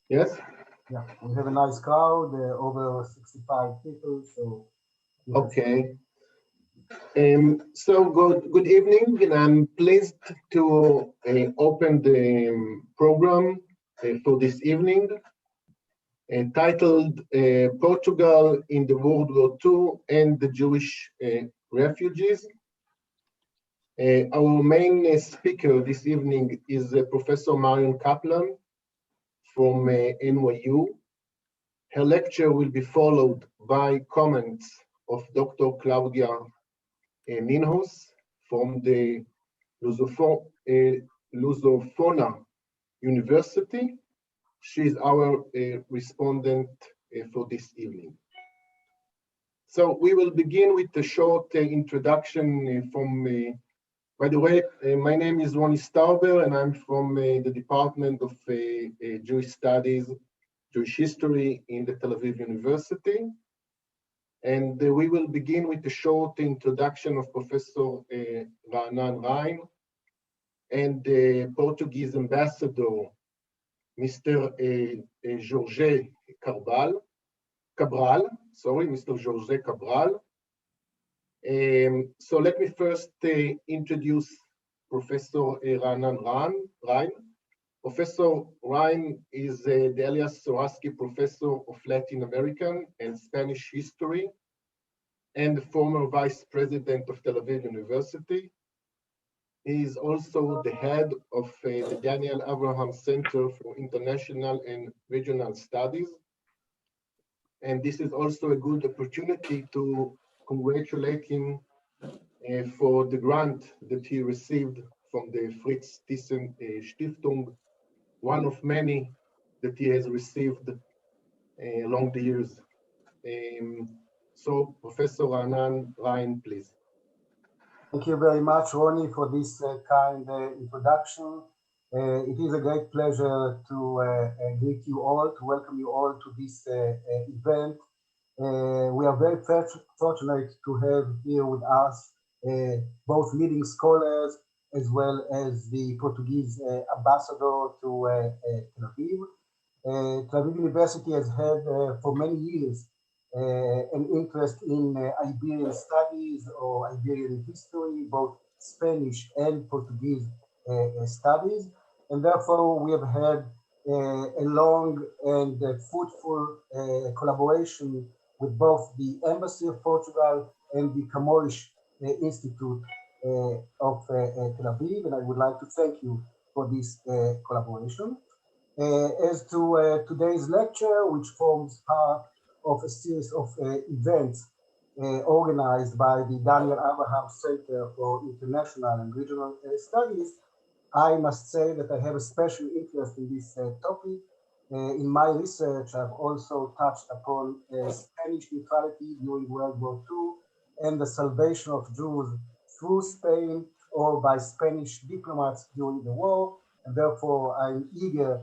Yes? Yeah, we have a nice crowd, over 65 people, so. Yes. Okay. So good evening, and I'm pleased to open the program for this evening, titled Portugal in the World War II and the Jewish Refugees. Our main speaker this evening is Professor Marion Kaplan from NYU. Her lecture will be followed by comments of Dr. Cláudia Ninhos from the Lusofona University. She is our respondent for this evening. So we will begin with a short introduction from, by the way, my name is Roni Stauber, and I'm from the Department of Jewish Studies, Jewish History in the Tel Aviv University. And we will begin with a short introduction of Professor Raanan Rein and the Portuguese ambassador, Mr. Jorge Cabral, Mr. Jorge Cabral. So let me first introduce Professor Raanan Rein. Professor Rein is the Elias Sourasky Professor of Latin American and Spanish History and the former Vice President of Tel Aviv University. He is also the head of the Daniel Abraham Center for International and Regional Studies. And this is also a good opportunity to congratulate him for the grant that he received from the Fritz Thyssen Stiftung, one of many that he has received along the years. So Professor Raanan Rein, please. Thank you very much, Roni, for this kind introduction. It is a great pleasure to greet you all, to welcome you all to this event. We are very fortunate to have here with us both leading scholars as well as the Portuguese ambassador to Tel Aviv. Tel Aviv University has had for many years an interest in Iberian studies or Iberian history, both Spanish and Portuguese studies. And therefore, we have had a long and fruitful collaboration with both the Embassy of Portugal and the Camões Institute of Tel Aviv. And I would like to thank you for this collaboration. As to today's lecture, which forms part of a series of events organized by the Daniel Abraham Center for International and Regional Studies, I must say that I have a special interest in this topic. In my research, I've also touched upon Spanish neutrality during World War II and the salvation of Jews through Spain or by Spanish diplomats during the war. And therefore, I'm eager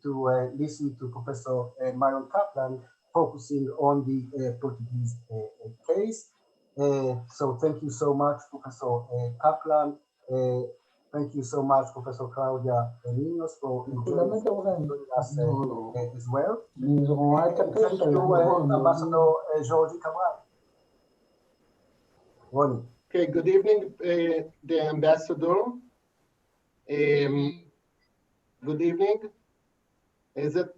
to listen to Professor Marion Kaplan focusing on the Portuguese case. So thank you so much, Professor Kaplan. Thank you so much, Professor Cláudia Ninhos, for joining us as well. And thank you, Ambassador Jorge Cabral. Roni. Okay, good evening, the ambassador. Good evening.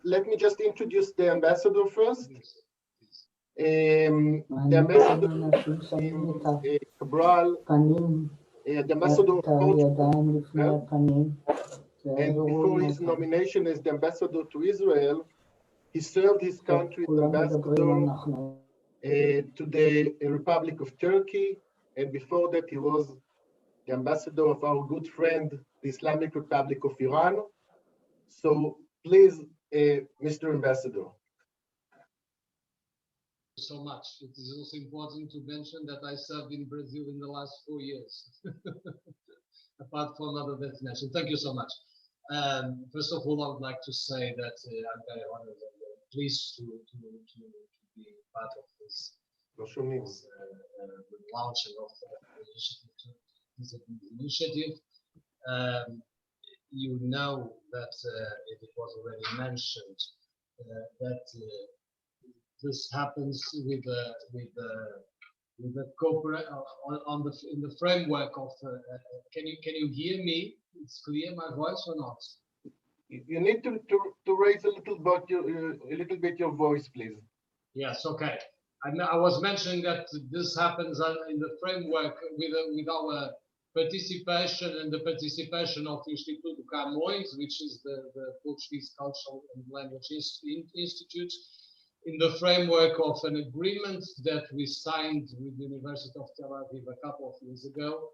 Let me just introduce the ambassador first. The ambassador Cabral, the ambassador of Portugal, and before his nomination as the ambassador to Israel, he served his country as ambassador to the Republic of Turkey, and before that he was the ambassador of our good friend, the Islamic Republic of Iran. So please, Mr. Ambassador. So much. It is also important to mention that I served in Brazil in the last 4 years, apart from other destinations. Thank you so much. First of all, I would like to say that I'm very honored and pleased to be part of this launching of this initiative. you know that it was already mentioned that this happens with the corporate in the framework of. Can you hear me? It's clear my voice or not? You need to raise a little bit your voice, please. Yes. Okay. I was mentioning that this happens in the framework with our participation and the participation of Instituto Camões, which is the Portuguese Cultural and Language Institute, in the framework of an agreement that we signed with the University of Tel Aviv a couple of years ago.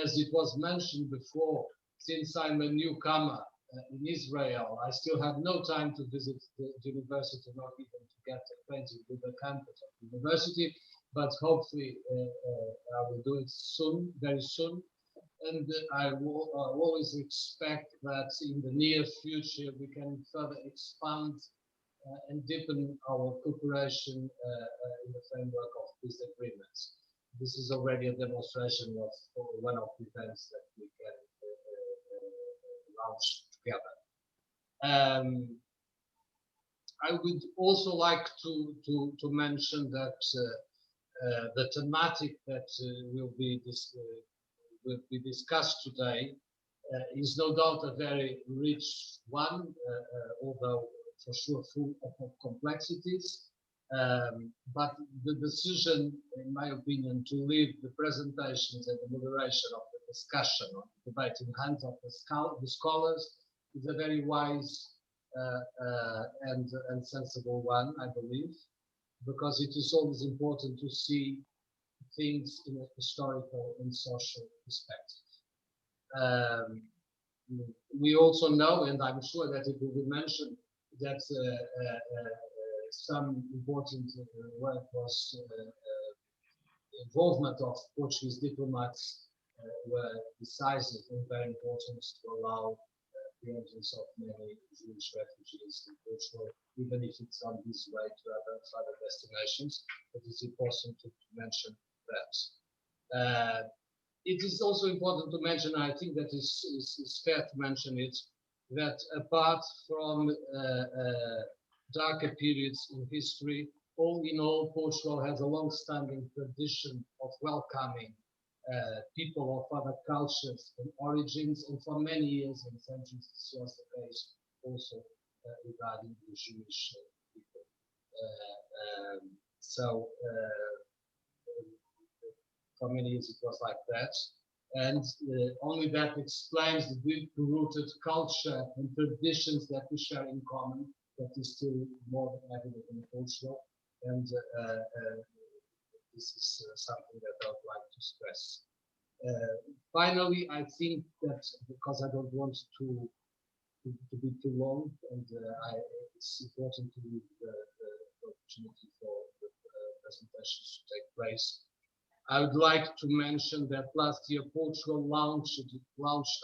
As it was mentioned before, since I'm a newcomer in Israel, I still have no time to visit the university, not even to get acquainted with the campus of the university, but hopefully I will do it soon, very soon. And I will always expect that in the near future we can further expand and deepen our cooperation in the framework of these agreements. This is already a demonstration of one of the events that we can launch together. I would also like to mention that the thematic that will be discussed today is no doubt a very rich one, although for sure full of complexities. But the decision, in my opinion, to leave the presentations and the moderation of the discussion or the debate in the hands of the scholars is a very wise and sensible one, I believe, because it is always important to see things in a historical and social perspective. We also know, and I'm sure that it will be mentioned, that some important work was involvement of Portuguese diplomats were decisive and very important to allow the entrance of many Jewish refugees in Portugal, even if it's on this way to other destinations. But it's important to mention that. It is also important to mention, I think that is fair to mention it, that apart from darker periods in history, all in all, Portugal has a long-standing tradition of welcoming people of other cultures and origins, and for many years and centuries this was the case also regarding the Jewish people. For many years it was like that, and only that explains the deep-rooted culture and traditions that we share in common that is still more than evident in Portugal, and this is something that I would like to stress. Finally, I think that, because I don't want to be too long, and it's important to leave the opportunity for the presentations to take place, I would like to mention that last year Portugal launched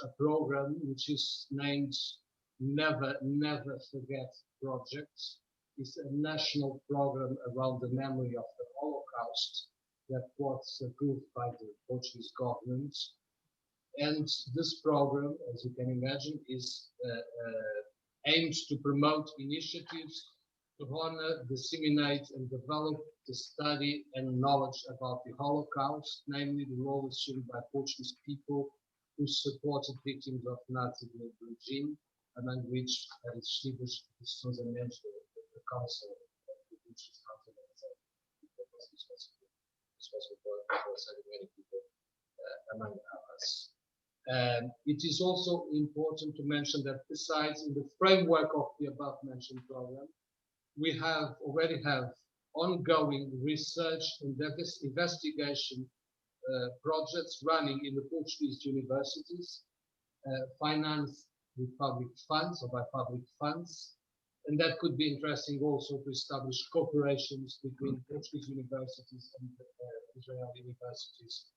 a program which is named Never Forget Project. It's a national program around the memory of the Holocaust that was approved by the Portuguese government. And this program, as you can imagine, is aimed to promote initiatives to honor, disseminate, and develop the study and knowledge about the Holocaust, namely the role assumed by Portuguese people who supported victims of Nazi regime, among which are distinguished Sousa mentioned the Council of the British Council, because this was representing many people, among others. It is also important to mention that besides in the framework of the above mentioned program, we already have ongoing research and investigation projects running in the Portuguese universities, financed with public funds or by public funds. And that could be interesting also to establish cooperations between Portuguese universities and Israeli universities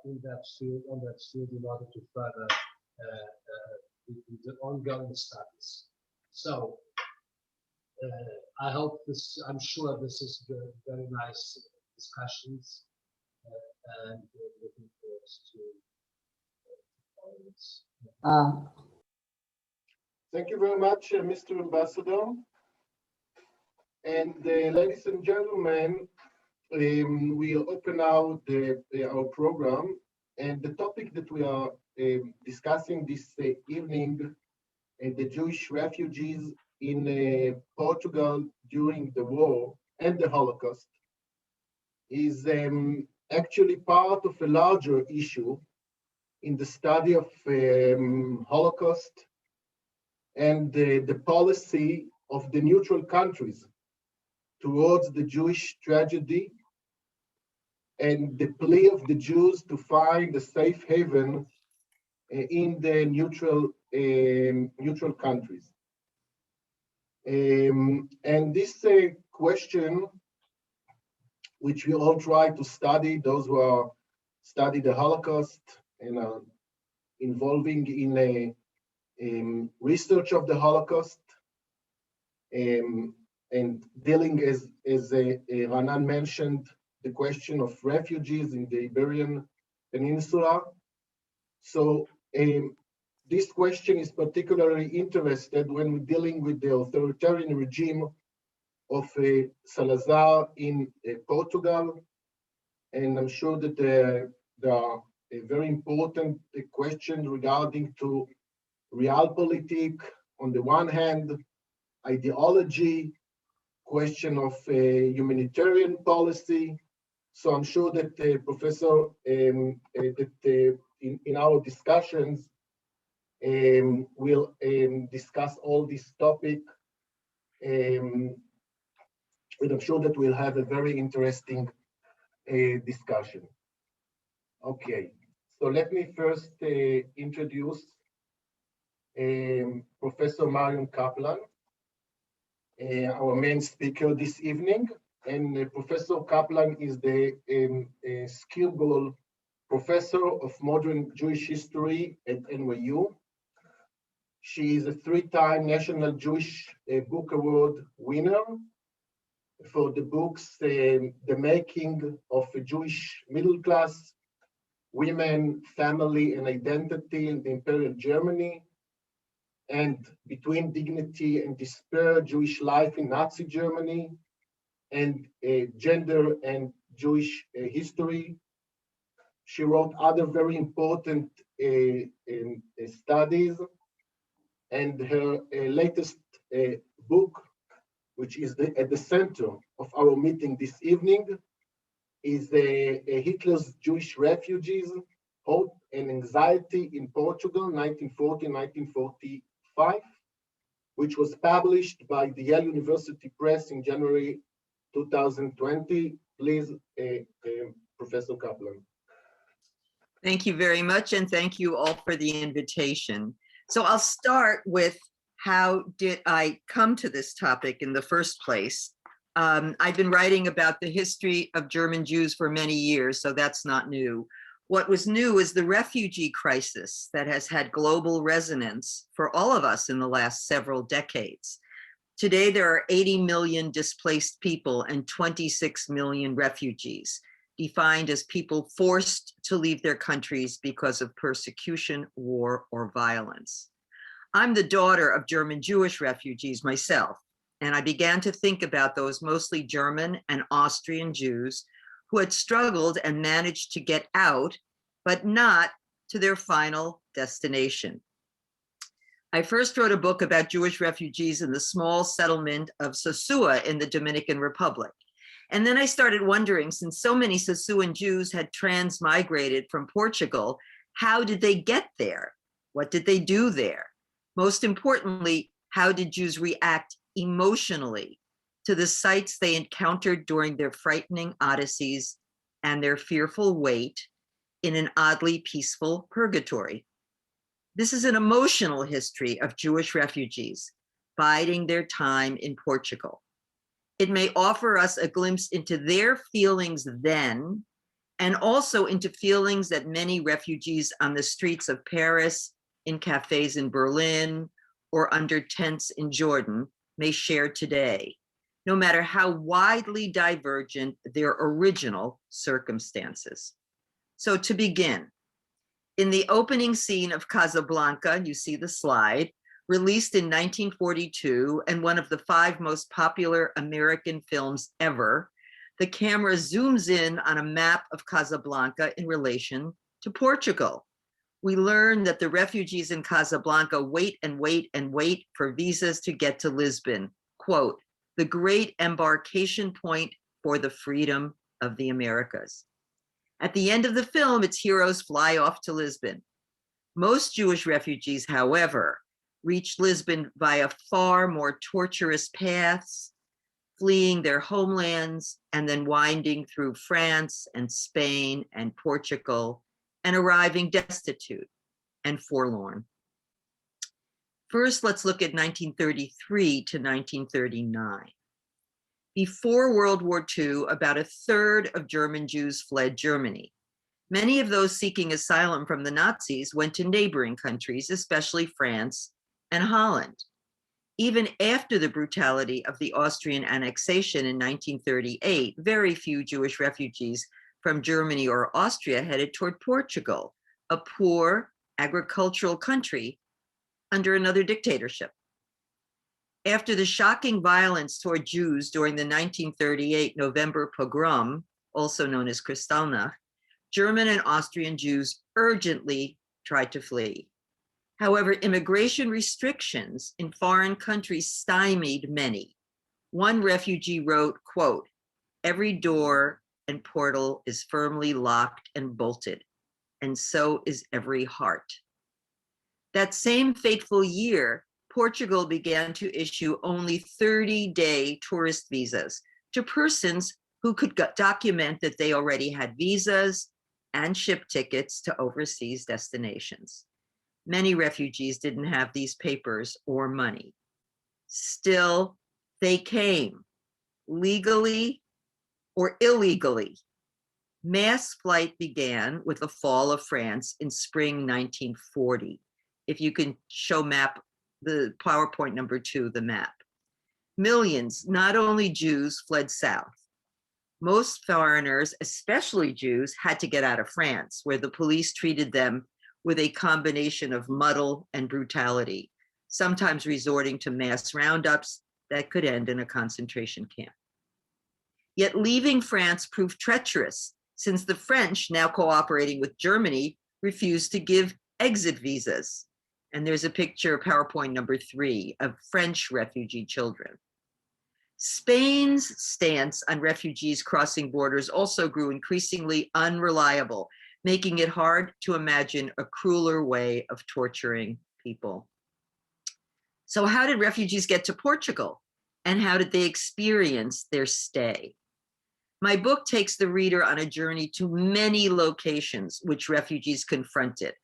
in that field, in order to further the ongoing studies. So I hope this, I'm sure this is very nice discussions, and looking forward to Thank you very much, Mr. Ambassador. And ladies and gentlemen, we'll open now our program. And the topic that we are discussing this evening, the Jewish refugees in Portugal during the war and the Holocaust, is actually part of a larger issue in the study of Holocaust and the policy of the neutral countries towards the Jewish tragedy and the plea of the Jews to find a safe haven in the neutral countries. And this question, which we all try to study, those who are study the Holocaust and are involving in a research of the Holocaust, and dealing, as Raanan mentioned, the question of refugees in the Iberian Peninsula. So this question is particularly interested when we're dealing with the authoritarian regime of Salazar in Portugal. And I'm sure that there are very important questions regarding to realpolitik on the one hand, ideology, question of humanitarian policy. So I'm sure that Professor, that in our discussions, we'll discuss all this topic. And I'm sure that we'll have a very interesting discussion. Okay, so let me first introduce Professor Marion Kaplan, our main speaker this evening. And Professor Kaplan is the Skirball Professor of Modern Jewish History at NYU. She is a 3-time National Jewish Book Award winner for the books The Making of a Jewish Middle Class, Women, Family, and Identity in the Imperial Germany, and Between Dignity and Despair, Jewish Life in Nazi Germany, and Gender and Jewish History. She wrote other very important studies, and her latest book, which is at the center of our meeting this evening, is Hitler's Jewish Refugees, Hope and Anxiety in Portugal, 1940-1945, which was published by the Yale University Press in January 2020. Please, Professor Kaplan. Thank you very much, and thank you all for the invitation. So I'll start with how did I come to this topic in the first place. I've been writing about the history of German Jews for many years, so that's not new. What was new is the refugee crisis that has had global resonance for all of us in the last several decades. Today, there are 80 million displaced people and 26 million refugees, defined as people forced to leave their countries because of persecution, war, or violence. I'm the daughter of German Jewish refugees myself, and I began to think about those mostly German and Austrian Jews who had struggled and managed to get out, but not to their final destination. I first wrote a book about Jewish refugees in the small settlement of Sosua in the Dominican Republic. And then I started wondering, since so many Sosuan Jews had transmigrated from Portugal, how did they get there? What did they do there? Most importantly, how did Jews react emotionally to the sights they encountered during their frightening odysseys and their fearful wait in an oddly peaceful purgatory? This is an emotional history of Jewish refugees biding their time in Portugal. It may offer us a glimpse into their feelings then, and also into feelings that many refugees on the streets of Paris, in cafes in Berlin, or under tents in Jordan may share today, no matter how widely divergent their original circumstances. So to begin, In the opening scene of Casablanca, you see the slide, released in 1942 and one of the 5 most popular American films ever, the camera zooms in on a map of Casablanca in relation to Portugal. We learn that the refugees in Casablanca wait and wait and wait for visas to get to Lisbon, quote, the great embarkation point for the freedom of the Americas. At the end of the film, its heroes fly off to Lisbon. Most Jewish refugees, however, reach Lisbon via far more torturous paths, fleeing their homelands and then winding through France and Spain and Portugal and arriving destitute and forlorn. First, let's look at 1933 to 1939. Before World War II, about 1/3 of German Jews fled Germany. Many of those seeking asylum from the Nazis went to neighboring countries, especially France and Holland. Even after the brutality of the Austrian annexation in 1938, very few Jewish refugees from Germany or Austria headed toward Portugal, a poor agricultural country under another dictatorship. After the shocking violence toward Jews during the 1938 November pogrom, also known as Kristallnacht, German and Austrian Jews urgently tried to flee. However, immigration restrictions in foreign countries stymied many. One refugee wrote, quote, every door and portal is firmly locked and bolted, and so is every heart. That same fateful year, Portugal began to issue only 30-day tourist visas to persons who could document that they already had visas and ship tickets to overseas destinations. Many refugees didn't have these papers or money. Still, they came, legally or illegally. Mass flight began with the fall of France in spring 1940. If you can show the PowerPoint number 2, the map. Millions, not only Jews, fled south. Most foreigners, especially Jews, had to get out of France, where the police treated them with a combination of muddle and brutality, sometimes resorting to mass roundups that could end in a concentration camp. Yet leaving France proved treacherous, since the French, now cooperating with Germany, refused to give exit visas. And there's a picture, PowerPoint number 3, of French refugee children. Spain's stance on refugees crossing borders also grew increasingly unreliable, making it hard to imagine a crueler way of torturing people. So how did refugees get to Portugal? And how did they experience their stay? My book takes the reader on a journey to many locations which refugees confronted.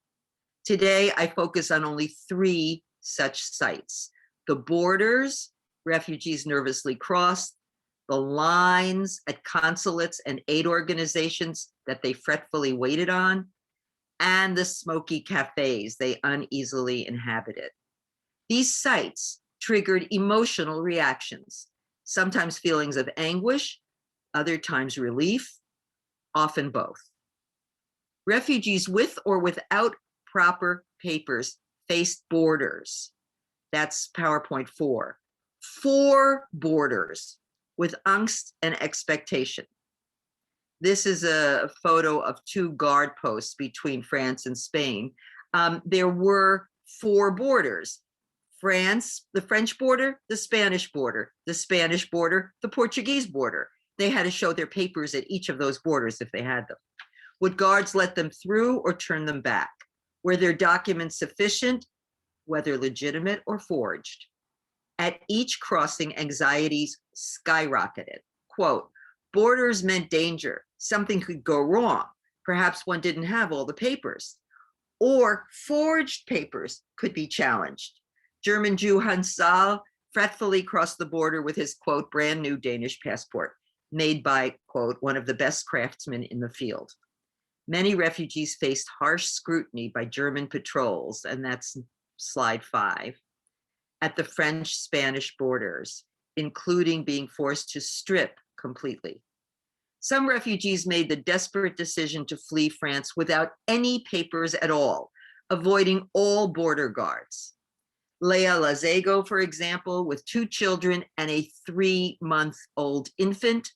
Today, I focus on only 3 such sites: the borders refugees nervously crossed, the lines at consulates and aid organizations that they fretfully waited on, and the smoky cafes they uneasily inhabited. These sites triggered emotional reactions, sometimes feelings of anguish, other times relief, often both. Refugees with or without proper papers faced borders. That's PowerPoint 4. 4 borders with angst and expectation. This is a photo of 2 guard posts between France and Spain. There were 4 borders: France, the French border, the Spanish border, the Portuguese border. They had to show their papers at each of those borders if they had them. Would guards let them through or turn them back? Were their documents sufficient, whether legitimate or forged? At each crossing, anxieties skyrocketed. Quote, borders meant danger. Something could go wrong. Perhaps one didn't have all the papers. Or forged papers could be challenged. German Jew Hans Saal fretfully crossed the border with his, quote, brand new Danish passport, made by, quote, one of the best craftsmen in the field. Many refugees faced harsh scrutiny by German patrols, and that's slide 5, at the French-Spanish borders, including being forced to strip completely. Some refugees made the desperate decision to flee France without any papers at all, avoiding all border guards. Leah Lazego, for example, with 2 children and a 3-month-old infant,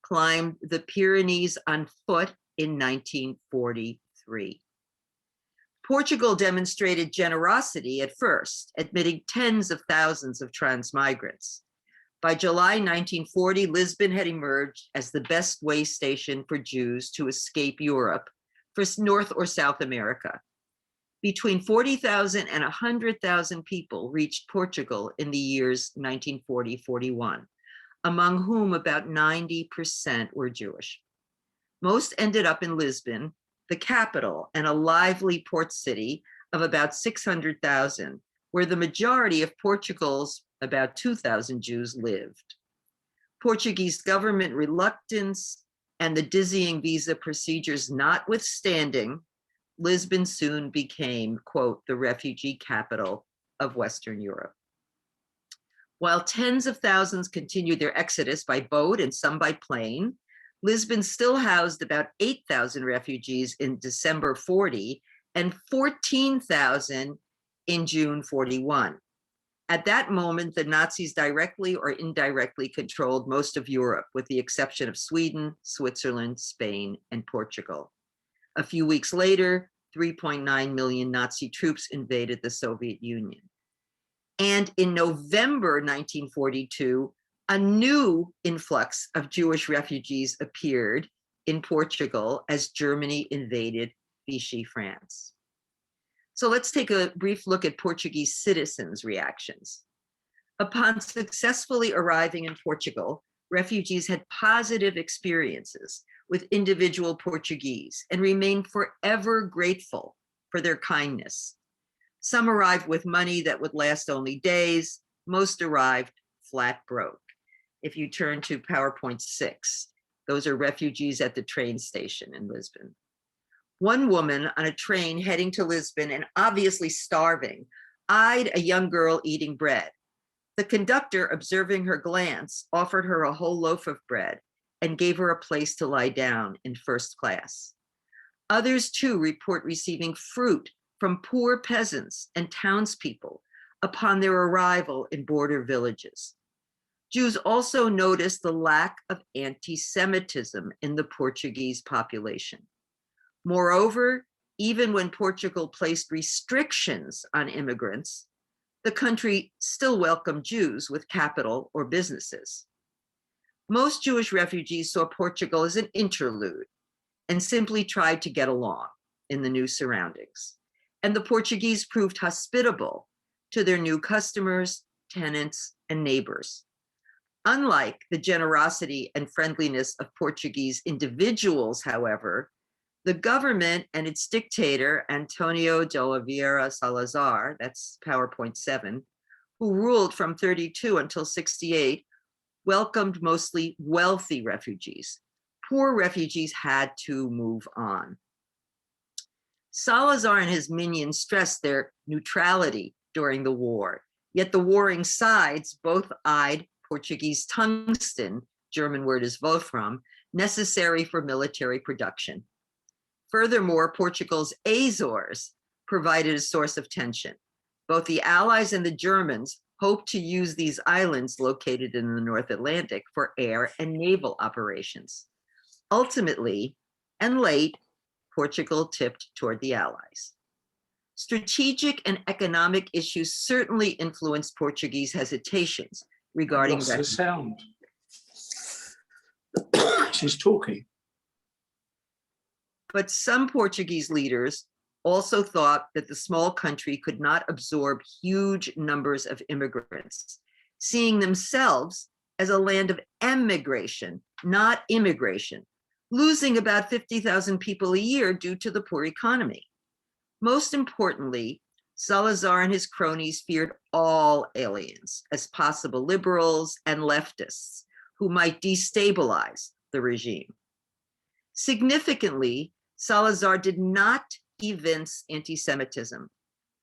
climbed the Pyrenees on foot in 1943. Portugal demonstrated generosity at first, admitting tens of thousands of transmigrants. By July 1940, Lisbon had emerged as the best way station for Jews to escape Europe, for North or South America. Between 40,000 and 100,000 people reached Portugal in the years 1940-41, among whom about 90% were Jewish. Most ended up in Lisbon, the capital and a lively port city of about 600,000, where the majority of Portugal's about 2,000 Jews lived. Portuguese government reluctance and the dizzying visa procedures notwithstanding, Lisbon soon became, quote, the refugee capital of Western Europe. While tens of thousands continued their exodus by boat and some by plane, Lisbon still housed about 8,000 refugees in December 40 and 14,000 in June 41. At that moment, the Nazis directly or indirectly controlled most of Europe, with the exception of Sweden, Switzerland, Spain, and Portugal. A few weeks later, 3.9 million Nazi troops invaded the Soviet Union. And in November 1942, a new influx of Jewish refugees appeared in Portugal as Germany invaded Vichy France. So let's take a brief look at Portuguese citizens' reactions. Upon successfully arriving in Portugal, refugees had positive experiences with individual Portuguese and remained forever grateful for their kindness. Some arrived with money that would last only days. Most arrived flat broke. If you turn to PowerPoint 6, those are refugees at the train station in Lisbon. One woman on a train heading to Lisbon and obviously starving eyed a young girl eating bread. The conductor, observing her glance, offered her a whole loaf of bread and gave her a place to lie down in first class. Others too report receiving fruit from poor peasants and townspeople upon their arrival in border villages. Jews also noticed the lack of anti-Semitism in the Portuguese population. Moreover, even when Portugal placed restrictions on immigrants, the country still welcomed Jews with capital or businesses. Most Jewish refugees saw Portugal as an interlude and simply tried to get along in the new surroundings. And the Portuguese proved hospitable to their new customers, tenants, and neighbors. Unlike the generosity and friendliness of Portuguese individuals, however, the government and its dictator, Antonio de Oliveira Salazar, that's PowerPoint 7, who ruled from 32 until 68, welcomed mostly wealthy refugees. Poor refugees had to move on. Salazar and his minions stressed their neutrality during the war, yet the warring sides both eyed Portuguese tungsten, German word is Wolfram, necessary for military production. Furthermore, Portugal's Azores provided a source of tension. Both the Allies and the Germans hoped to use these islands located in the North Atlantic for air and naval operations. Ultimately, and late, Portugal tipped toward the Allies. Strategic and economic issues certainly influenced Portuguese hesitations regarding the sound. She's talking. But some Portuguese leaders also thought that the small country could not absorb huge numbers of immigrants, seeing themselves as a land of emigration, not immigration, losing about 50,000 people a year due to the poor economy. Most importantly, Salazar and his cronies feared all aliens as possible liberals and leftists who might destabilize the regime. Significantly, Salazar did not evince anti-Semitism.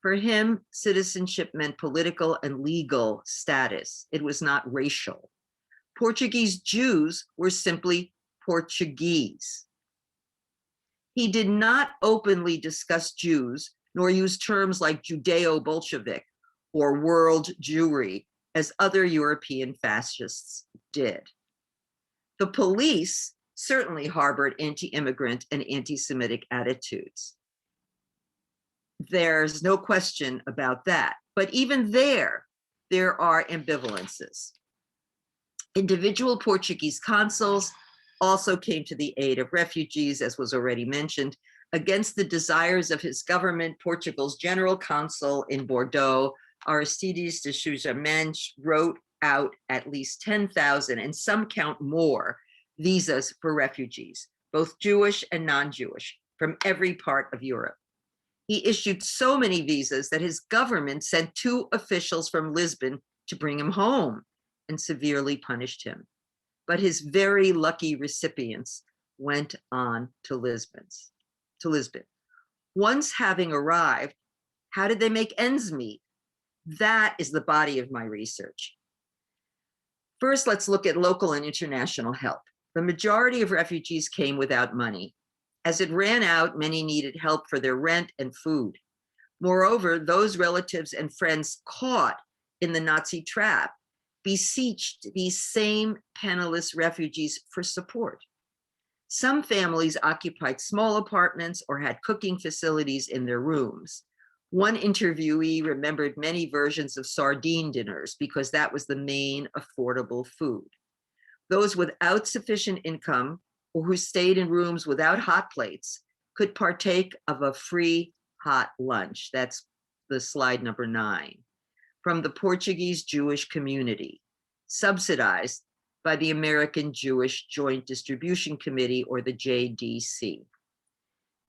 For him, citizenship meant political and legal status. It was not racial. Portuguese Jews were simply Portuguese. He did not openly discuss Jews, nor use terms like Judeo-Bolshevik or world Jewry, as other European fascists did. The police certainly harbored anti-immigrant and anti-Semitic attitudes. There's no question about that. But even there are ambivalences. Individual Portuguese consuls also came to the aid of refugees, as was already mentioned, against the desires of his government. Portugal's general consul in Bordeaux, Aristides de Sousa Mendes, wrote out at least 10,000, and some count more, visas for refugees, both Jewish and non-Jewish, from every part of Europe. He issued so many visas that his government sent 2 officials from Lisbon to bring him home and severely punished him. But his very lucky recipients went on to Lisbon. Once having arrived, how did they make ends meet? That is the body of my research. First, let's look at local and international help. The majority of refugees came without money. As it ran out, many needed help for their rent and food. Moreover, those relatives and friends caught in the Nazi trap beseeched these same penniless refugees for support. Some families occupied small apartments or had cooking facilities in their rooms. One interviewee remembered many versions of sardine dinners because that was the main affordable food. Those without sufficient income or who stayed in rooms without hot plates could partake of a free hot lunch. That's the slide number 9, from the Portuguese Jewish community, subsidized by the American Jewish Joint Distribution Committee, or the JDC.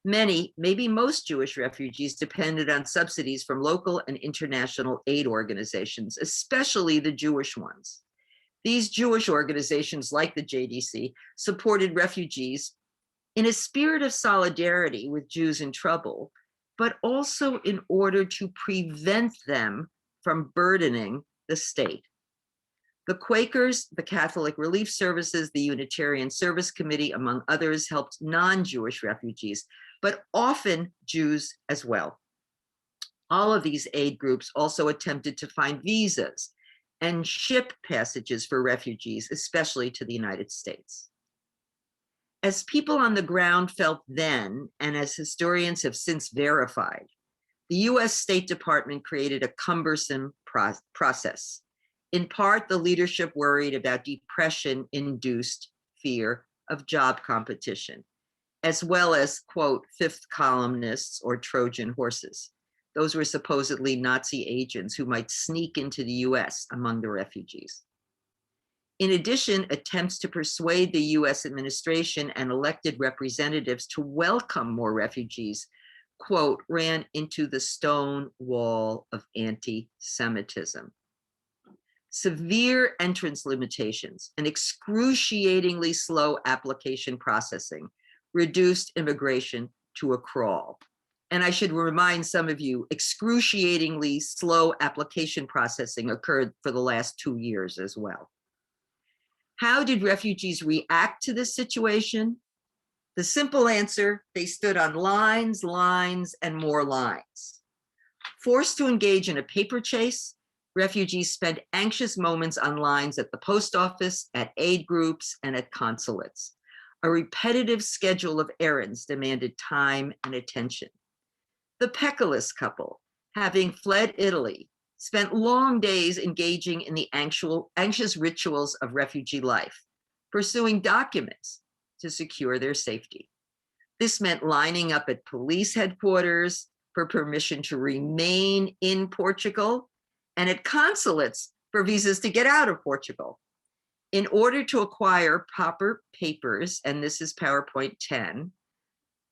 Many, maybe most Jewish refugees depended on subsidies from local and international aid organizations, especially the Jewish ones. These Jewish organizations, like the JDC, supported refugees in a spirit of solidarity with Jews in trouble, but also in order to prevent them from burdening the state. The Quakers, the Catholic Relief Services, the Unitarian Service Committee, among others, helped non-Jewish refugees, but often Jews as well. All of these aid groups also attempted to find visas and ship passages for refugees, especially to the United States. As people on the ground felt then, and as historians have since verified, the US State Department created a cumbersome process. In part, the leadership worried about depression-induced fear of job competition, as well as, quote, fifth columnists or Trojan horses. Those were supposedly Nazi agents who might sneak into the US among the refugees. In addition, attempts to persuade the US administration and elected representatives to welcome more refugees, quote, ran into the stone wall of anti-Semitism. Severe entrance limitations and excruciatingly slow application processing reduced immigration to a crawl. And I should remind some of you, excruciatingly slow application processing occurred for the last 2 years as well. How did refugees react to this situation? The simple answer, they stood on lines, and more lines. Forced to engage in a paper chase, refugees spent anxious moments on lines at the post office, at aid groups, and at consulates. A repetitive schedule of errands demanded time and attention. The Peckolis couple, having fled Italy, spent long days engaging in the anxious rituals of refugee life, pursuing documents to secure their safety. This meant lining up at police headquarters for permission to remain in Portugal and at consulates for visas to get out of Portugal. In order to acquire proper papers, and this is PowerPoint 10,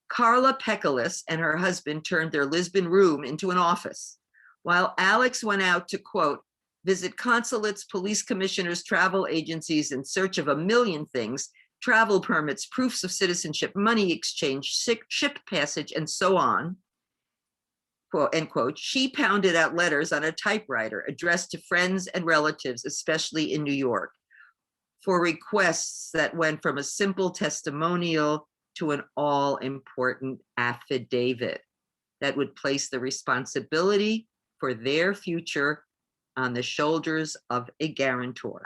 Carla Peckolis and her husband turned their Lisbon room into an office, while Alex went out to, quote, visit consulates, police commissioners, travel agencies in search of a million things, travel permits, proofs of citizenship, money exchange, ship passage, and so on, quote, end quote. She pounded out letters on a typewriter addressed to friends and relatives, especially in New York. for requests that went from a simple testimonial to an all-important affidavit that would place the responsibility for their future on the shoulders of a guarantor.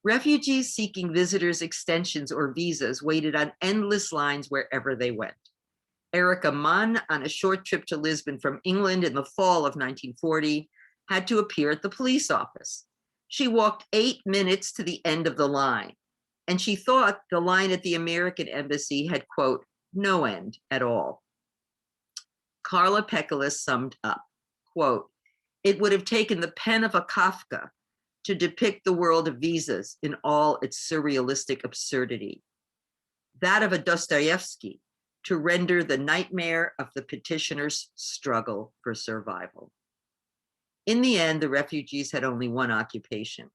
Refugees seeking visitors' extensions or visas waited on endless lines wherever they went. Erica Munn, on a short trip to Lisbon from England in the fall of 1940, had to appear at the police office. She walked 8 minutes to the end of the line, and she thought the line at the American embassy had, quote, no end at all. Carla Pekalis summed up, quote, it would have taken the pen of a Kafka to depict the world of visas in all its surrealistic absurdity, that of a Dostoevsky to render the nightmare of the petitioner's struggle for survival. In the end, the refugees had only one occupation: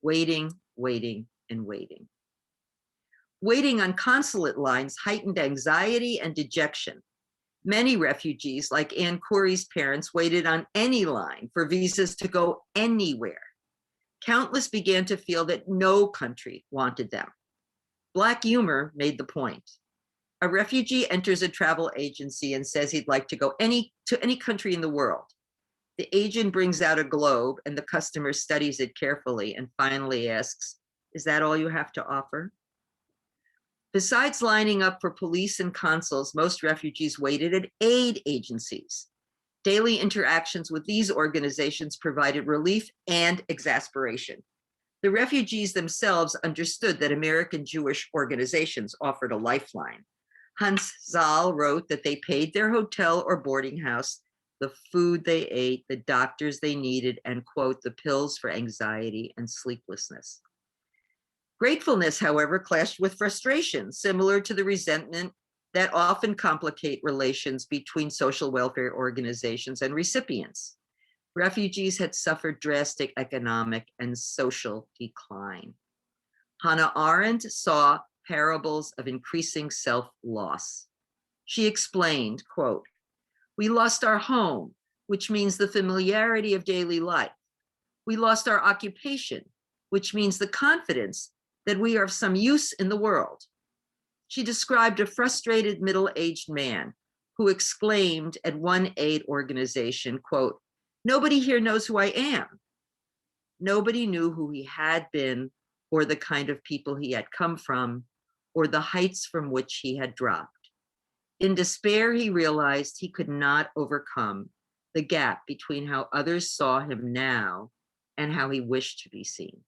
waiting, waiting, and waiting. Waiting on consulate lines heightened anxiety and dejection. Many refugees, like Ann Corey's parents, waited on any line for visas to go anywhere. Countless began to feel that no country wanted them. Black humor made the point. A refugee enters a travel agency and says he'd like to go to any country in the world. The agent brings out a globe and the customer studies it carefully and finally asks, is that all you have to offer? Besides lining up for police and consuls, most refugees waited at aid agencies. Daily interactions with these organizations provided relief and exasperation. The refugees themselves understood that American Jewish organizations offered a lifeline. Hans Zahl wrote that they paid their hotel or boarding house, the food they ate, the doctors they needed, and, quote, the pills for anxiety and sleeplessness. Gratefulness, however, clashed with frustration, similar to the resentment that often complicate relations between social welfare organizations and recipients. Refugees had suffered drastic economic and social decline. Hannah Arendt saw parables of increasing self-loss. She explained, quote, we lost our home, which means the familiarity of daily life. We lost our occupation, which means the confidence that we are of some use in the world. She described a frustrated middle-aged man who exclaimed at one aid organization, quote, nobody here knows who I am. Nobody knew who he had been or the kind of people he had come from or the heights from which he had dropped. In despair, he realized he could not overcome the gap between how others saw him now and how he wished to be seen.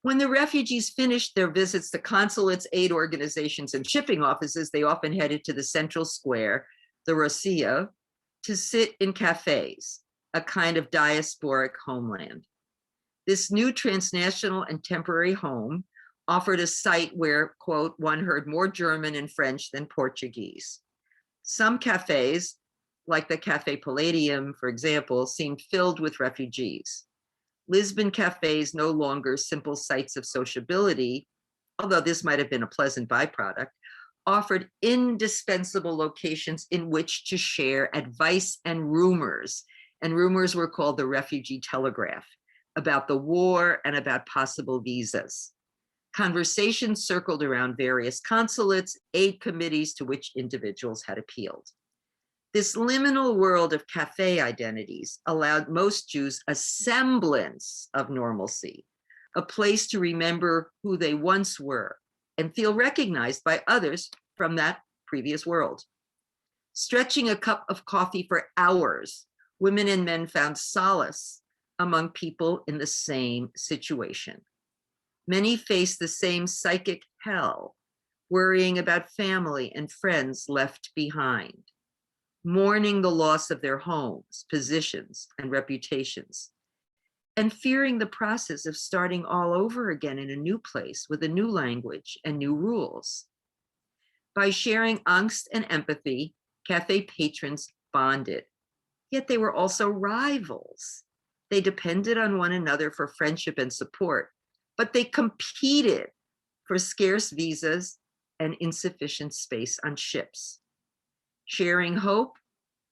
When the refugees finished their visits to consulates, aid organizations, and shipping offices, they often headed to the central square, the Rocio, to sit in cafes, a kind of diasporic homeland. This new transnational and temporary home offered a site where, quote, one heard more German and French than Portuguese. Some cafes, like the Cafe Palladium, for example, seemed filled with refugees. Lisbon cafes, no longer simple sites of sociability, although this might have been a pleasant byproduct, offered indispensable locations in which to share advice and rumors were called the refugee telegraph, about the war and about possible visas. Conversations circled around various consulates, aid committees to which individuals had appealed. This liminal world of cafe identities allowed most Jews a semblance of normalcy, a place to remember who they once were and feel recognized by others from that previous world. Stretching a cup of coffee for hours, women and men found solace among people in the same situation. Many faced the same psychic hell, worrying about family and friends left behind, mourning the loss of their homes, positions, and reputations, and fearing the process of starting all over again in a new place with a new language and new rules. By sharing angst and empathy, cafe patrons bonded, yet they were also rivals. They depended on one another for friendship and support, but they competed for scarce visas and insufficient space on ships. Sharing hope,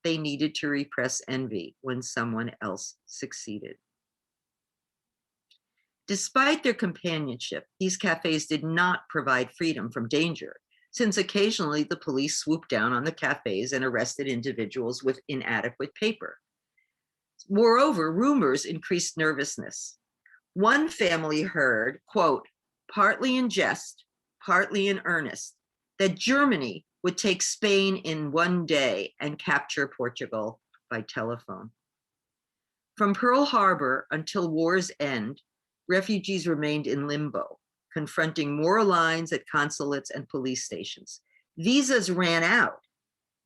they needed to repress envy when someone else succeeded. Despite their companionship, these cafes did not provide freedom from danger, since occasionally the police swooped down on the cafes and arrested individuals with inadequate paper. Moreover, rumors increased nervousness. One family heard, quote, partly in jest, partly in earnest, that Germany would take Spain in one day and capture Portugal by telephone. From Pearl Harbor until war's end, refugees remained in limbo, confronting more lines at consulates and police stations. Visas ran out.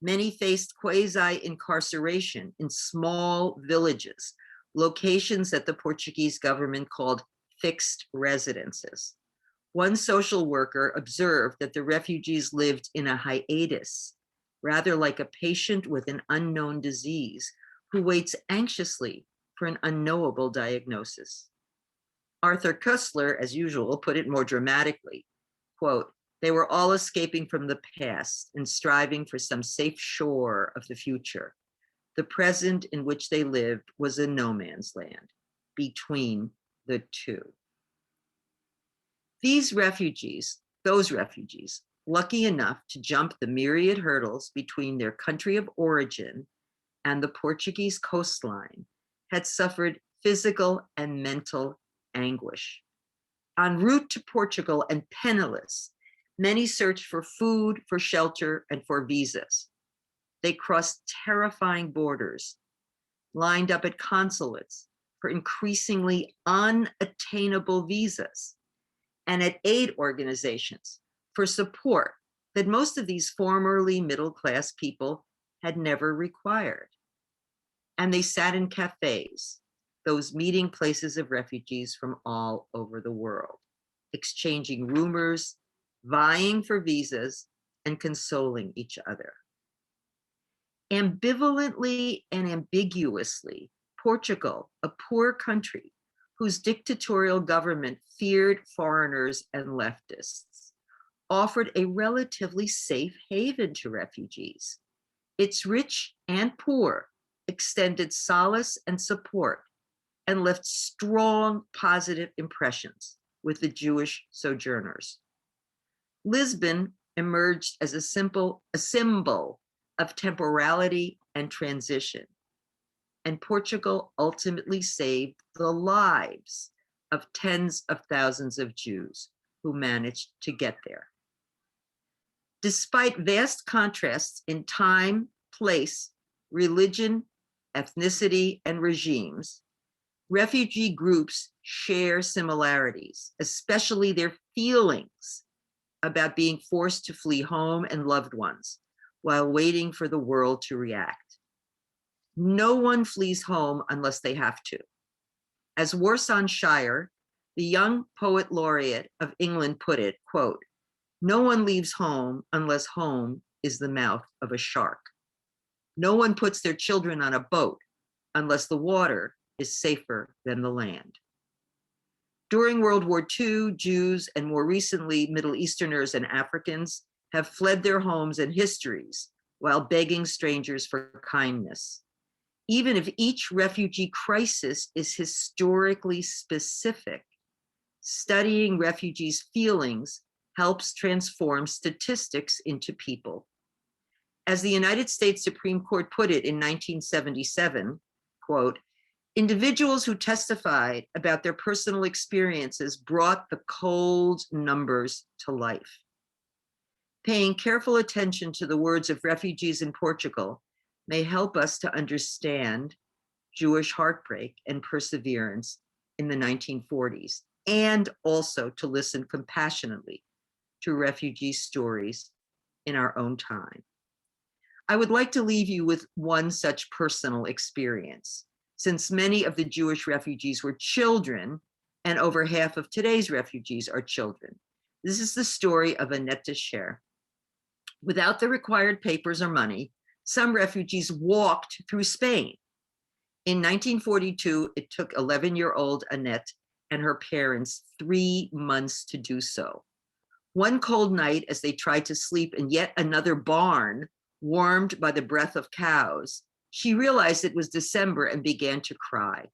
Many faced quasi-incarceration in small villages, locations that the Portuguese government called fixed residences. One social worker observed that the refugees lived in a hiatus, rather like a patient with an unknown disease who waits anxiously for an unknowable diagnosis. Arthur Koestler, as usual, put it more dramatically, quote, they were all escaping from the past and striving for some safe shore of the future. The present in which they lived was a no man's land between the two. Those refugees, lucky enough to jump the myriad hurdles between their country of origin and the Portuguese coastline, had suffered physical and mental anguish. En route to Portugal and penniless, many searched for food, for shelter, and for visas. They crossed terrifying borders, lined up at consulates for increasingly unattainable visas, and at aid organizations for support that most of these formerly middle-class people had never required. And they sat in cafes, those meeting places of refugees from all over the world, exchanging rumors, vying for visas, and consoling each other. Ambivalently and ambiguously, Portugal, a poor country whose dictatorial government feared foreigners and leftists, offered a relatively safe haven to refugees. Its rich and poor extended solace and support and left strong positive impressions with the Jewish sojourners. Lisbon emerged as a symbol of temporality and transition, and Portugal ultimately saved the lives of tens of thousands of Jews who managed to get there. Despite vast contrasts in time, place, religion, ethnicity, and regimes, refugee groups share similarities, especially their feelings about being forced to flee home and loved ones while waiting for the world to react. No one flees home unless they have to. As Warsan Shire, the young poet laureate of England, put it, quote, no one leaves home unless home is the mouth of a shark. No one puts their children on a boat unless the water is safer than the land. During World War II, Jews and more recently Middle Easterners and Africans have fled their homes and histories while begging strangers for kindness. Even if each refugee crisis is historically specific, studying refugees' feelings helps transform statistics into people. As the United States Supreme Court put it in 1977, quote, individuals who testified about their personal experiences brought the cold numbers to life. Paying careful attention to the words of refugees in Portugal may help us to understand Jewish heartbreak and perseverance in the 1940s, and also to listen compassionately to refugee stories in our own time. I would like to leave you with one such personal experience, since many of the Jewish refugees were children, and over half of today's refugees are children. This is the story of Annette Scher. Without the required papers or money, some refugees walked through Spain. In 1942, it took 11-year-old Annette and her parents 3 months to do so. One cold night, as they tried to sleep in yet another barn warmed by the breath of cows, she realized it was December and began to cry.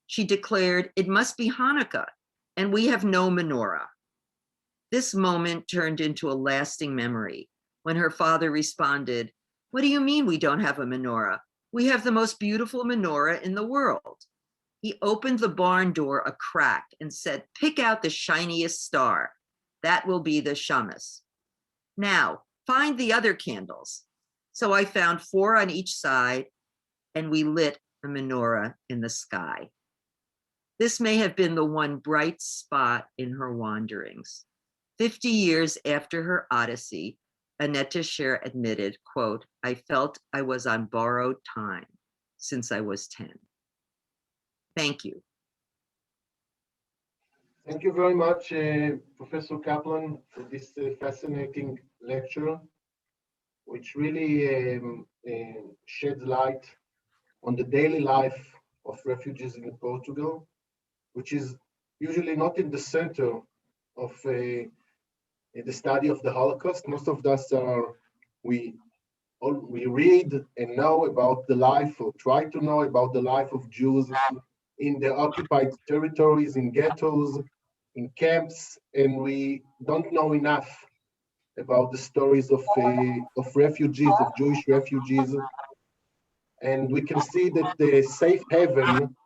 She declared, it must be Hanukkah, and we have no menorah. This moment turned into a lasting memory when her father responded, "What do you mean we don't have a menorah? We have the most beautiful menorah in the world." He opened the barn door a crack and said, "Pick out the shiniest star. That will be the shamas. Now, find the other candles." So I found 4 on each side, and we lit a menorah in the sky. This may have been the one bright spot in her wanderings. 50 years after her odyssey, Annette Scher admitted, quote, "I felt I was on borrowed time since I was 10. Thank you. Thank you very much, Professor Kaplan, for this fascinating lecture, which really sheds light on the daily life of refugees in Portugal, which is usually not in the center of the study of the Holocaust. Most of us we read and know about the life, or try to know about the life of Jews in the occupied territories, in ghettos, in camps, and we don't know enough about the stories of refugees, of Jewish refugees. And we can see that the safe haven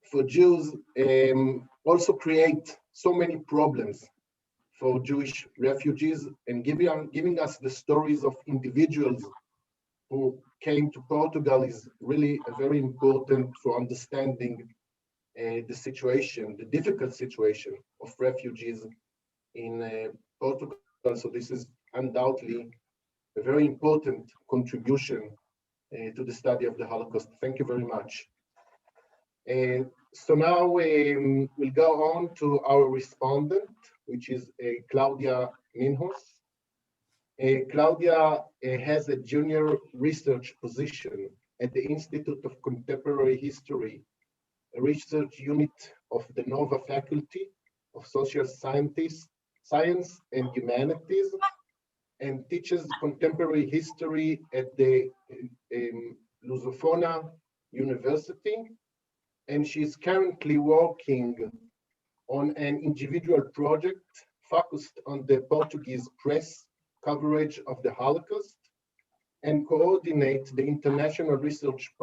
for Jews also create so many problems for Jewish refugees, and giving us the stories of individuals who came to Portugal is really very important for understanding the situation, the difficult situation of refugees in Portugal. So this is undoubtedly a very important contribution to the study of the Holocaust. Thank you very much. So now we'll go on to our respondent, which is Cláudia Ninhos. Cláudia has a junior research position at the Institute of Contemporary History, a research unit of the Nova Faculty of Social Science and Humanities, and teaches contemporary history at the Lusofona University. And she's currently working on an individual project focused on the Portuguese press coverage of the Holocaust, and coordinates the international research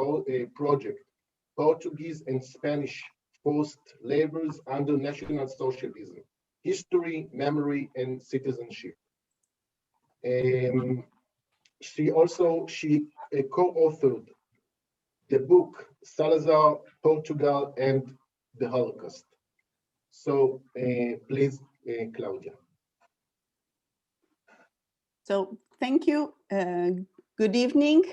project, Portuguese and Spanish Forced Labors under National Socialism, History, Memory, and Citizenship. She co-authored the book Salazar, Portugal, and the Holocaust. So please, Cláudia. So thank you. Good evening.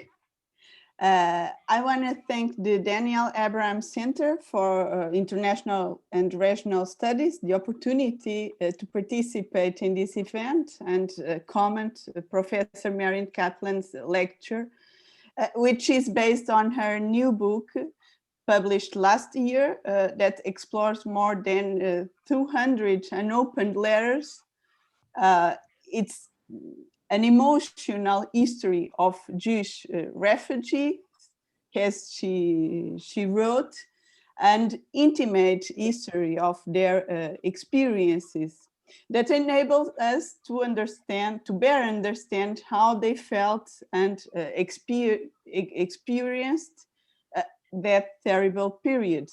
I want to thank the Daniel Abraham Center for International and Regional Studies, the opportunity to participate in this event and comment Professor Marion Kaplan's lecture, which is based on her new book published last year that explores more than 200 unopened letters. It's an emotional history of Jewish refugees, as she wrote, and intimate history of their experiences that enables us to understand, to better understand how they felt and experienced that terrible period.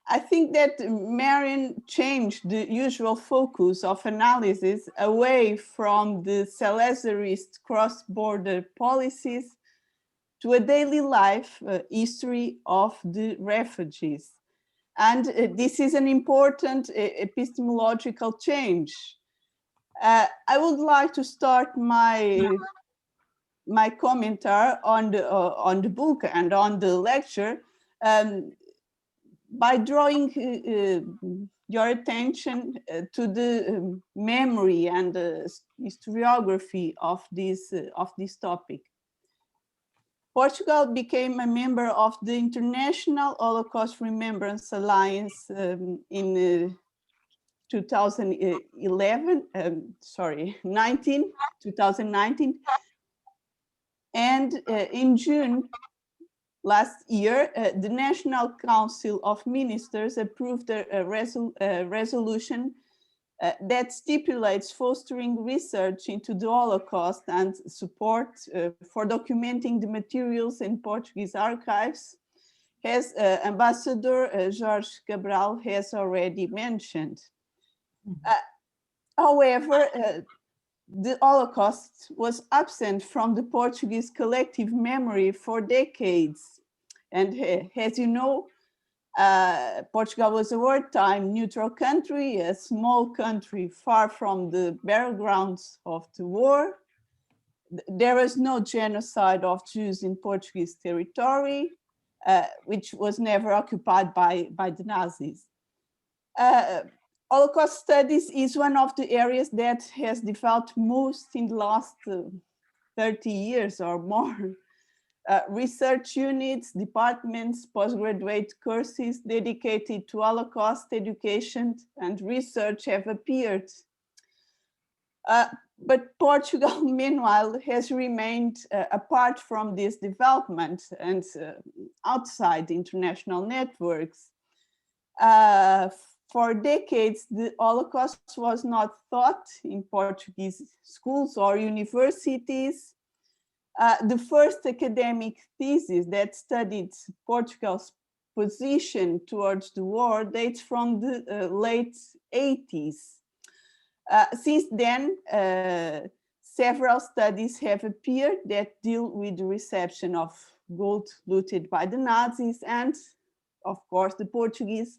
I think that Marion changed the usual focus of analysis away from the Salazarist cross-border policies to a daily life history of the refugees. And this is an important epistemological change. I would like to start my commentary on the book and on the lecture by drawing your attention to the memory and the historiography of this topic. Portugal became a member of the International Holocaust Remembrance Alliance in 2019, and in June last year, the National Council of Ministers approved a resolution that stipulates fostering research into the Holocaust and support for documenting the materials in Portuguese archives, as Ambassador Jorge Cabral has already mentioned. However, the Holocaust was absent from the Portuguese collective memory for decades. And as you know, Portugal was a wartime neutral country, a small country far from the battlegrounds of the war. There was no genocide of Jews in Portuguese territory, which was never occupied by the Nazis. Holocaust studies is one of the areas that has developed most in the last 30 years or more. Research units, departments, postgraduate courses dedicated to Holocaust education and research have appeared. But Portugal, meanwhile, has remained apart from this development and outside international networks. For decades, the Holocaust was not taught in Portuguese schools or universities. The first academic thesis that studied Portugal's position towards the war dates from the late 80s. Since then, several studies have appeared that deal with the reception of gold looted by the Nazis and, of course, the Portuguese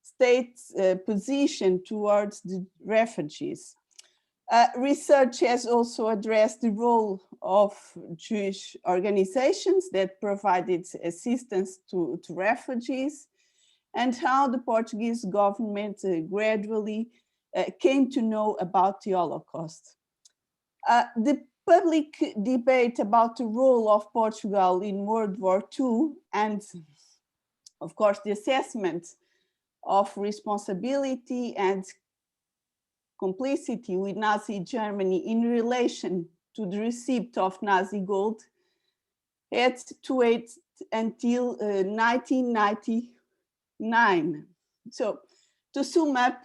state's position towards the refugees. Research has also addressed the role of Jewish organizations that provided assistance to refugees and how the Portuguese government gradually came to know about the Holocaust. The public debate about the role of Portugal in World War II and, of course, the assessment of responsibility and complicity with Nazi Germany in relation to the receipt of Nazi gold had to wait until 1999. So to sum up,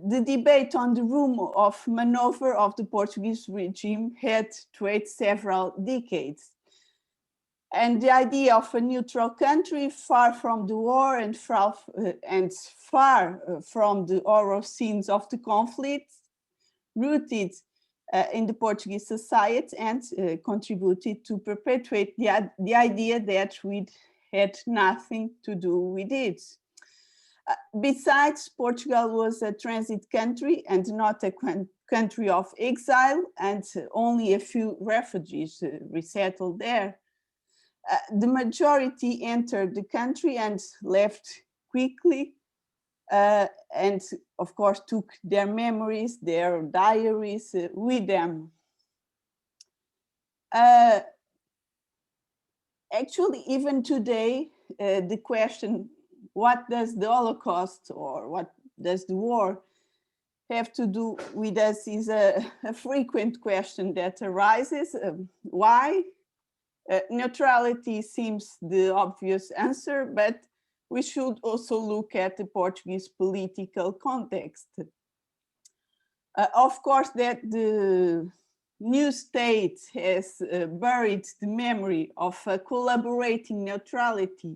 the debate on the room of maneuver of the Portuguese regime had to wait several decades. And the idea of a neutral country far from the war and far from the horror scenes of the conflict, rooted in the Portuguese society and contributed to perpetuate the idea that we had nothing to do with it. Besides, Portugal was a transit country and not a country of exile, and only a few refugees resettled there. The majority entered the country and left quickly, and of course took their memories, their diaries with them. Actually, even today, the question, what does the Holocaust or what does the war have to do with us is a frequent question that arises. Why? Neutrality seems the obvious answer, but we should also look at the Portuguese political context. Of course, that the new state has buried the memory of collaborating neutrality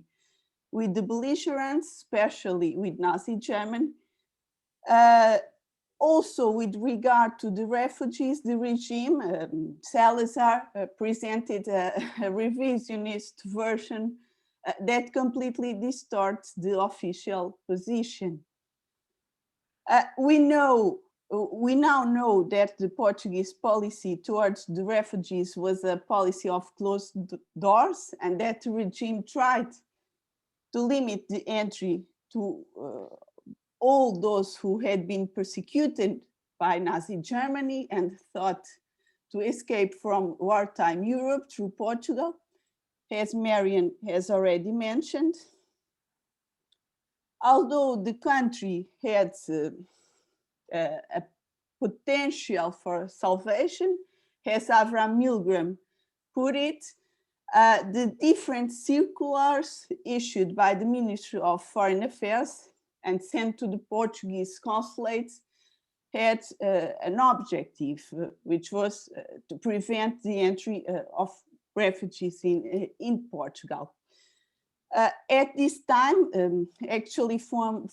with the belligerents, especially with Nazi Germany. Also, with regard to the refugees, the regime, Salazar presented a revisionist version that completely distorts the official position. We now know that the Portuguese policy towards the refugees was a policy of closed doors, and that the regime tried to limit the entry to all those who had been persecuted by Nazi Germany and thought to escape from wartime Europe through Portugal, as Marion has already mentioned. Although the country had a potential for salvation, as Avraham Milgram put it, The different circulars issued by the Ministry of Foreign Affairs and sent to the Portuguese consulates had an objective, which was to prevent the entry of refugees in Portugal. At this time, actually from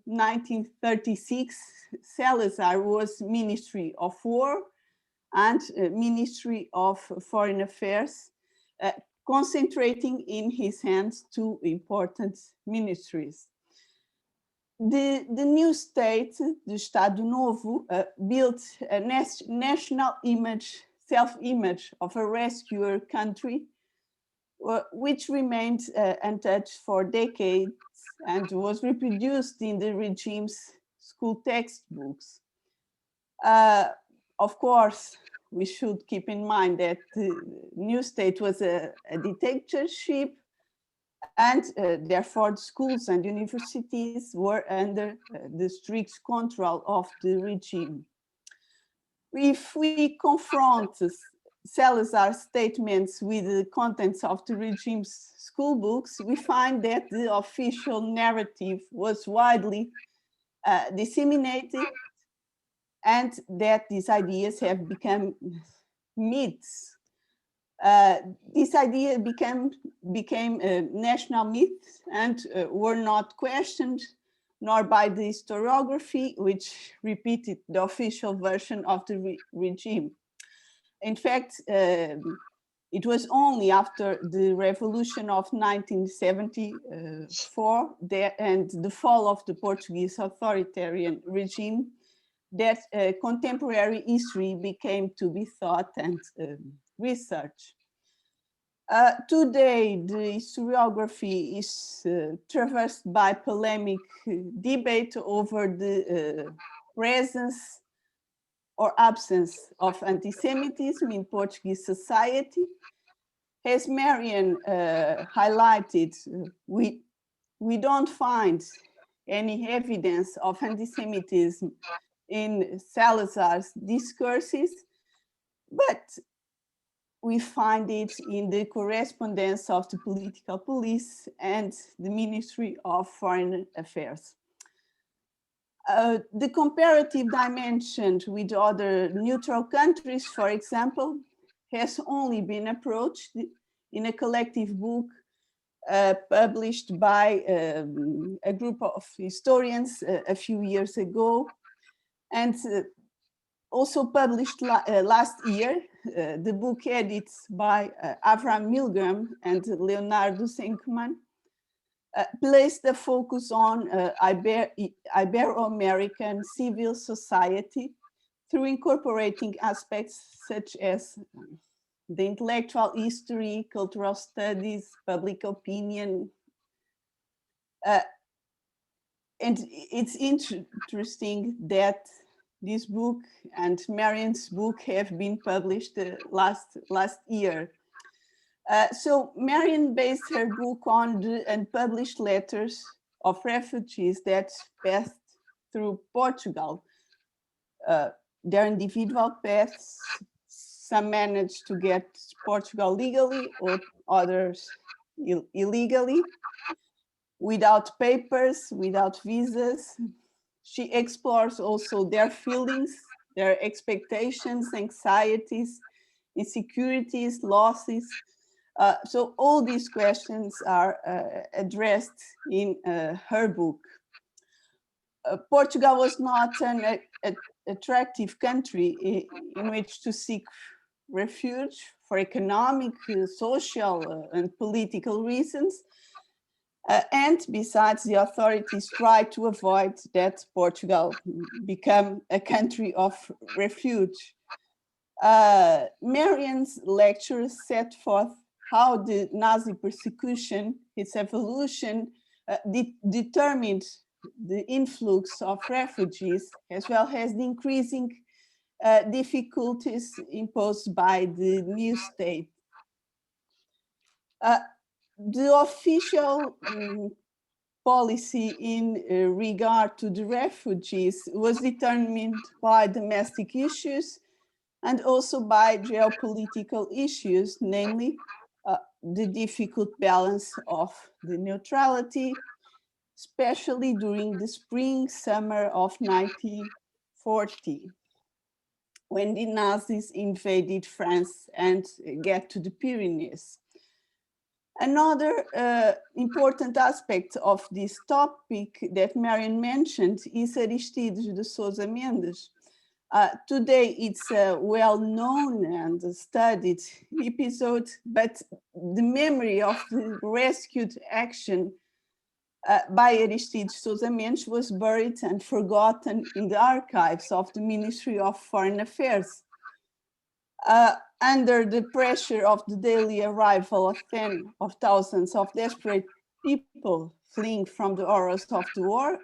1936, Salazar was Ministry of War and Ministry of Foreign Affairs, concentrating in his hands two important ministries. The new state, the Estado Novo, built a national image, self-image of a rescuer country, which remained untouched for decades and was reproduced in the regime's school textbooks. Of course, we should keep in mind that the new state was a dictatorship, and therefore the schools and universities were under the strict control of the regime. If we confront Salazar's statements with the contents of the regime's school books, we find that the official narrative was widely disseminated and that these ideas have become myths. This idea became a national myth and were not questioned nor by the historiography, which repeated the official version of the regime. In fact, it was only after the revolution of 1974 and the fall of the Portuguese authoritarian regime that contemporary history became to be thought and researched. Today, the historiography is traversed by polemic debate over the presence or absence of anti-Semitism in Portuguese society. As Marion highlighted, we don't find any evidence of anti-Semitism in Salazar's discourses, but we find it in the correspondence of the political police and the Ministry of Foreign Affairs. The comparative dimension with other neutral countries, for example, has only been approached in a collective book published by a group of historians a few years ago, and also published last year. The book edits by Avram Milgram and Leonardo Senkman placed the focus on Ibero-American civil society through incorporating aspects such as the intellectual history, cultural studies, public opinion. And it's interesting that this book and Marion's book have been published last year. So Marion based her book on the unpublished letters of refugees that passed through Portugal. Their individual paths, some managed to get Portugal legally or others illegally, without papers, without visas. She explores also their feelings, their expectations, anxieties, insecurities, losses. So all these questions are addressed in her book. Portugal was not an attractive country in which to seek refuge for economic, social, and political reasons. And besides, the authorities tried to avoid that Portugal become a country of refuge. Marion's lectures set forth how the Nazi persecution, its evolution, determined the influx of refugees, as well as the increasing difficulties imposed by the new state. The official policy in regard to the refugees was determined by domestic issues and also by geopolitical issues, namely the difficult balance of the neutrality, especially during the spring, summer of 1940, when the Nazis invaded France and get to the Pyrenees. Another important aspect of this topic that Marion mentioned is Aristides de Sousa Mendes. Today, it's a well-known and studied episode, but the memory of the rescued action by Aristides Sousa Mendes was buried and forgotten in the archives of the Ministry of Foreign Affairs. Under the pressure of the daily arrival of thousands of desperate people fleeing from the horrors of the war,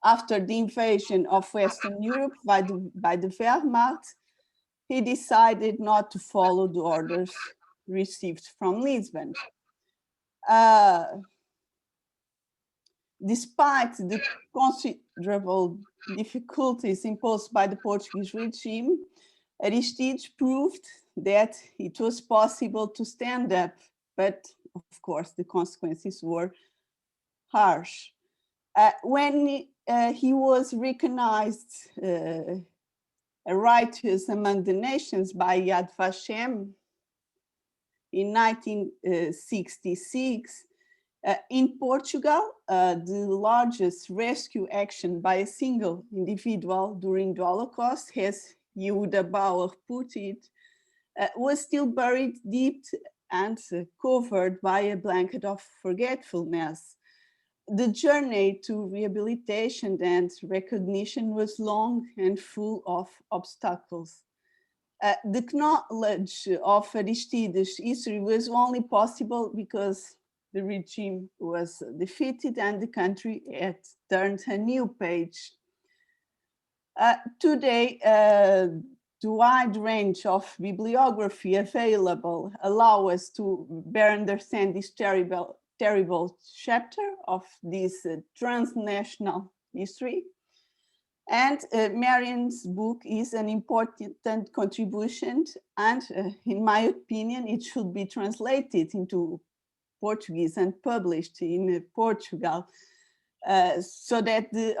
after the invasion of Western Europe by the Wehrmacht, he decided not to follow the orders received from Lisbon. Despite the considerable difficulties imposed by the Portuguese regime, Aristides proved that it was possible to stand up, but of course the consequences were harsh. When he was recognized a righteous among the nations by Yad Vashem in 1966, in Portugal, the largest rescue action by a single individual during the Holocaust, as Yehuda Bauer put it, was still buried deep and covered by a blanket of forgetfulness. The journey to rehabilitation and recognition was long and full of obstacles. The knowledge of Aristides' history was only possible because the regime was defeated and the country had turned a new page. Today, the wide range of bibliography available allow us to better understand this terrible chapter of this transnational history. And Marion's book is an important contribution, and in my opinion, it should be translated into Portuguese and published in Portugal, so that the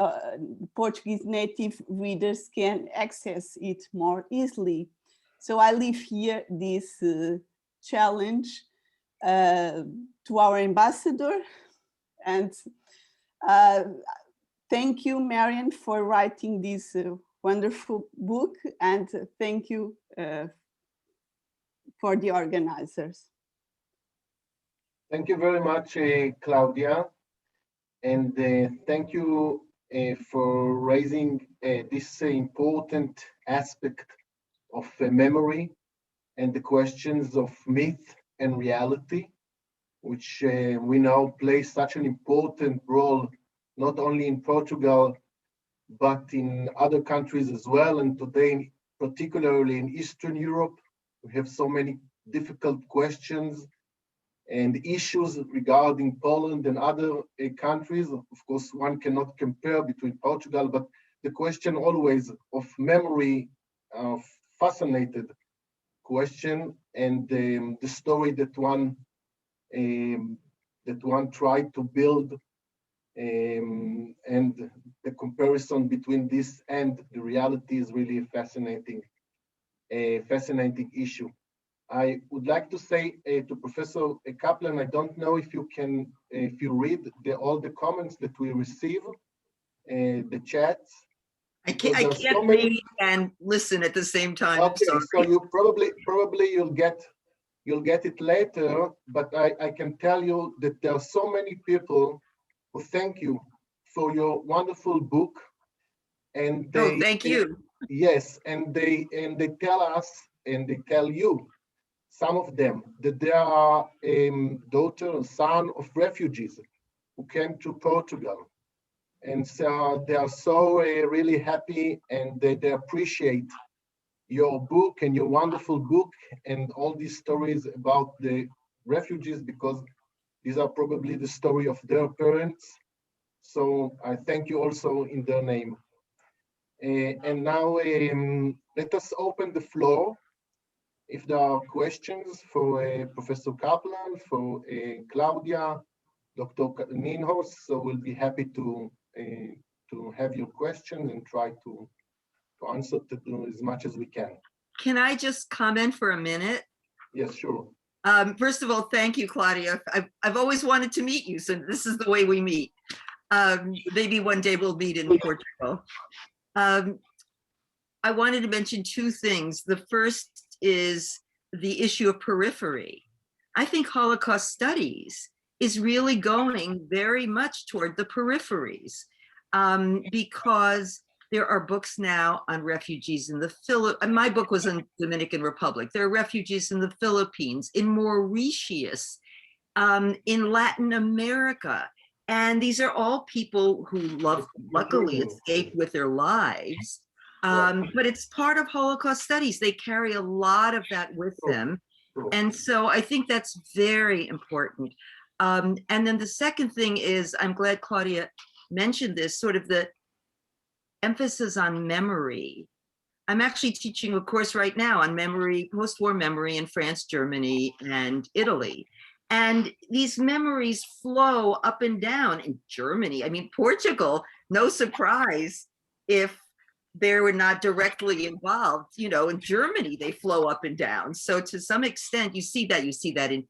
Portuguese native readers can access it more easily. So I leave here this challenge to our ambassador, and thank you, Marion, for writing this wonderful book, and thank you for the organizers. Thank you very much, Cláudia, and thank you for raising this important aspect of memory and the questions of myth and reality, which we now play such an important role, not only in Portugal, but in other countries as well. And today, particularly in Eastern Europe, we have so many difficult questions and issues regarding Poland and other countries. Of course, one cannot compare between Portugal, but the question always of memory, fascinated question, and the story that one tried to build, and the comparison between this and the reality is really a fascinating issue. I would like to say to Professor Kaplan, I don't know if you read all the comments that we receive, the chats. I can't read and listen at the same time. Okay, so you probably you'll get it later, but I can tell you that there are so many people who thank you for your wonderful book, and thank you. Yes, and they tell us, and they tell you, some of them, that they are daughter and son of refugees who came to Portugal. And so they are so really happy, and they appreciate your book and your wonderful book and all these stories about the refugees, because these are probably the story of their parents. So I thank you also in their name. And now let us open the floor If there are questions for Professor Kaplan, for Cláudia, Dr. Ninhos, so we'll be happy to have your questions and try to answer to as much as we can. Can I just comment for a minute? Yes, sure. First of all, thank you, Cláudia. I've always wanted to meet you, so this is the way we meet. Maybe one day we'll meet in Portugal. I wanted to mention two things. The first is the issue of periphery. I think Holocaust studies is really going very much toward the peripheries because there are books now on refugees in the Philippines. My book was in Dominican Republic. There are refugees in the Philippines, in Mauritius, in Latin America. And these are all people who luckily escaped with their lives. But it's part of Holocaust studies. They carry a lot of that with them. And so I think that's very important. And then the second thing is, I'm glad Cláudia mentioned this, sort of the emphasis on memory. I'm actually teaching a course right now on memory, post-war memory in France, Germany, and Italy. And these memories flow up and down in Germany. I mean, Portugal, no surprise if they were not directly involved, you know, in Germany, they flow up and down. So to some extent, you see that in,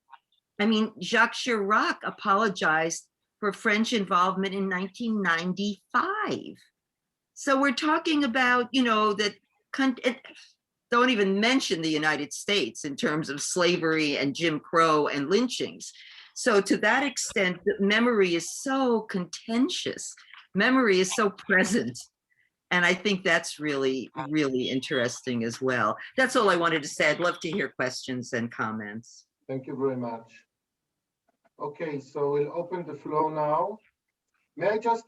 I mean, Jacques Chirac apologized for French involvement in 1995. So we're talking about, you know, that, don't even mention the United States in terms of slavery and Jim Crow and lynchings. So to that extent, memory is so contentious. Memory is so present. And I think that's really, really interesting as well. That's all I wanted to say. I'd love to hear questions and comments. Thank you very much. Okay, so we'll open the floor now. May I just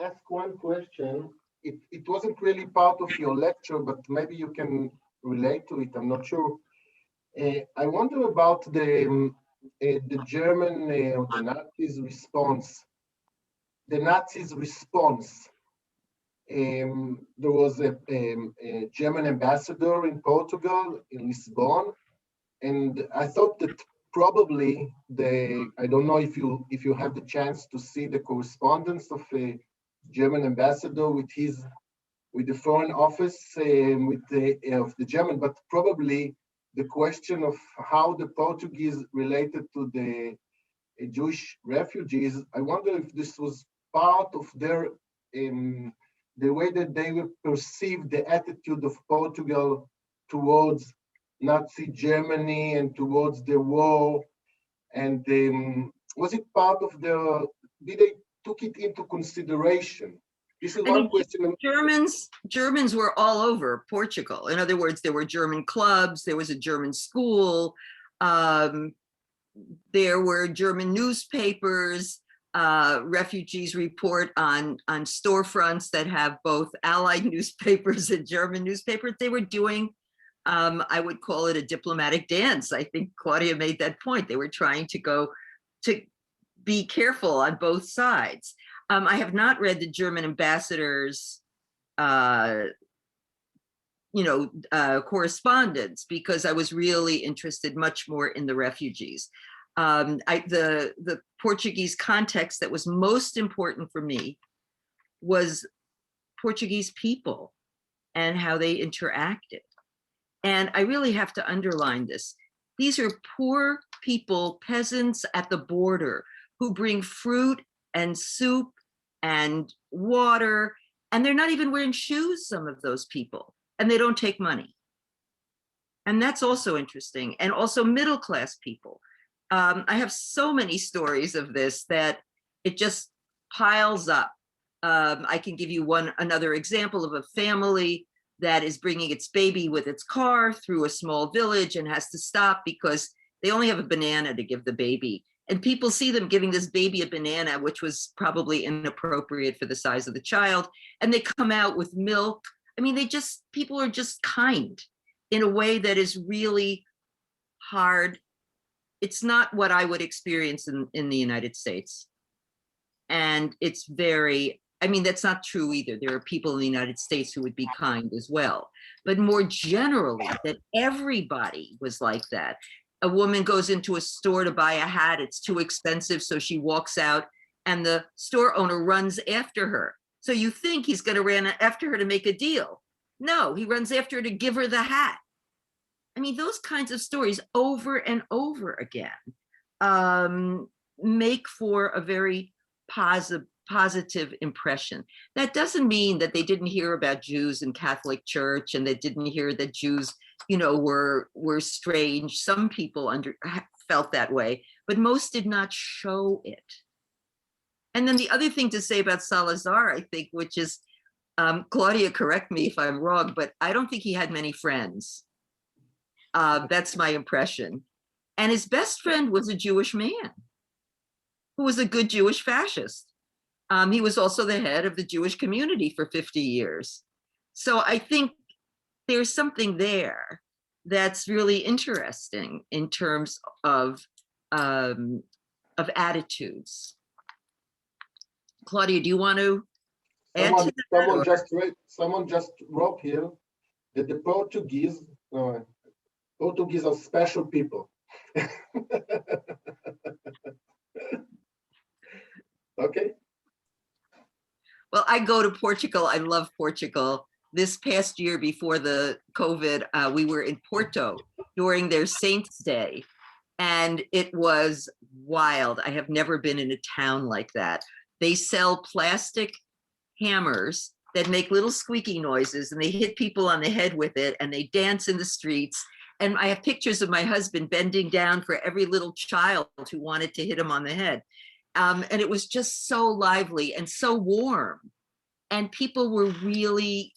ask one question? It wasn't really part of your lecture, but maybe you can relate to it. I'm not sure. I wonder about the German or the Nazis' response. The Nazis' response. There was a German ambassador in Portugal, in Lisbon, and I thought that probably I don't know if you have the chance to see the correspondence of a German ambassador with the foreign office of the German, but probably the question of how the Portuguese related to the Jewish refugees. I wonder if this was part of their the way that they will perceive the attitude of Portugal towards Nazi Germany and towards the war. And was it part of did they took it into consideration? This is one question. Germans were all over Portugal. In other words, there were German clubs, there was a German school, there were German newspapers. Refugees report on storefronts that have both Allied newspapers and German newspapers. They were doing, I would call it a diplomatic dance. I think Cláudia made that point. They were trying to be careful on both sides. I have not read the German ambassador's, correspondence because I was really interested much more in the refugees. The Portuguese context that was most important for me was Portuguese people and how they interacted. And I really have to underline this. These are poor people, peasants at the border who bring fruit and soup and water, and they're not even wearing shoes, some of those people, and they don't take money. And that's also interesting. And also middle-class people. I have so many stories of this that it just piles up. I can give you another example of a family that is bringing its baby with its car through a small village and has to stop because they only have a banana to give the baby. And people see them giving this baby a banana, which was probably inappropriate for the size of the child. And they come out with milk. I mean, people are just kind in a way that is really hard. It's not what I would experience in the United States. And it's very I mean, that's not true either. There are people in the United States who would be kind as well. But more generally, that everybody was like that. A woman goes into a store to buy a hat, it's too expensive, so she walks out and the store owner runs after her. So you think he's going to run after her to make a deal. No, he runs after her to give her the hat. I mean, those kinds of stories over and over again make for a very positive impression. That doesn't mean that they didn't hear about Jews in Catholic Church and they didn't hear that Jews, you know, were strange. Some people felt that way, but most did not show it. And then the other thing to say about Salazar, I think, which is, Cláudia, correct me if I'm wrong, but I don't think he had many friends. That's my impression. And his best friend was a Jewish man who was a good Jewish fascist. He was also the head of the Jewish community for 50 years. So I think there's something there that's really interesting in terms of attitudes. Cláudia, do you want to add to that? Someone just wrote here that the Portuguese are special people. Okay. Well, I go to Portugal. I love Portugal. This past year before the COVID, we were in Porto during their Saints' Day, and it was wild. I have never been in a town like that. They sell plastic hammers that make little squeaky noises, and they hit people on the head with it, and they dance in the streets. And I have pictures of my husband bending down for every little child who wanted to hit him on the head. And it was just so lively and so warm. And people were really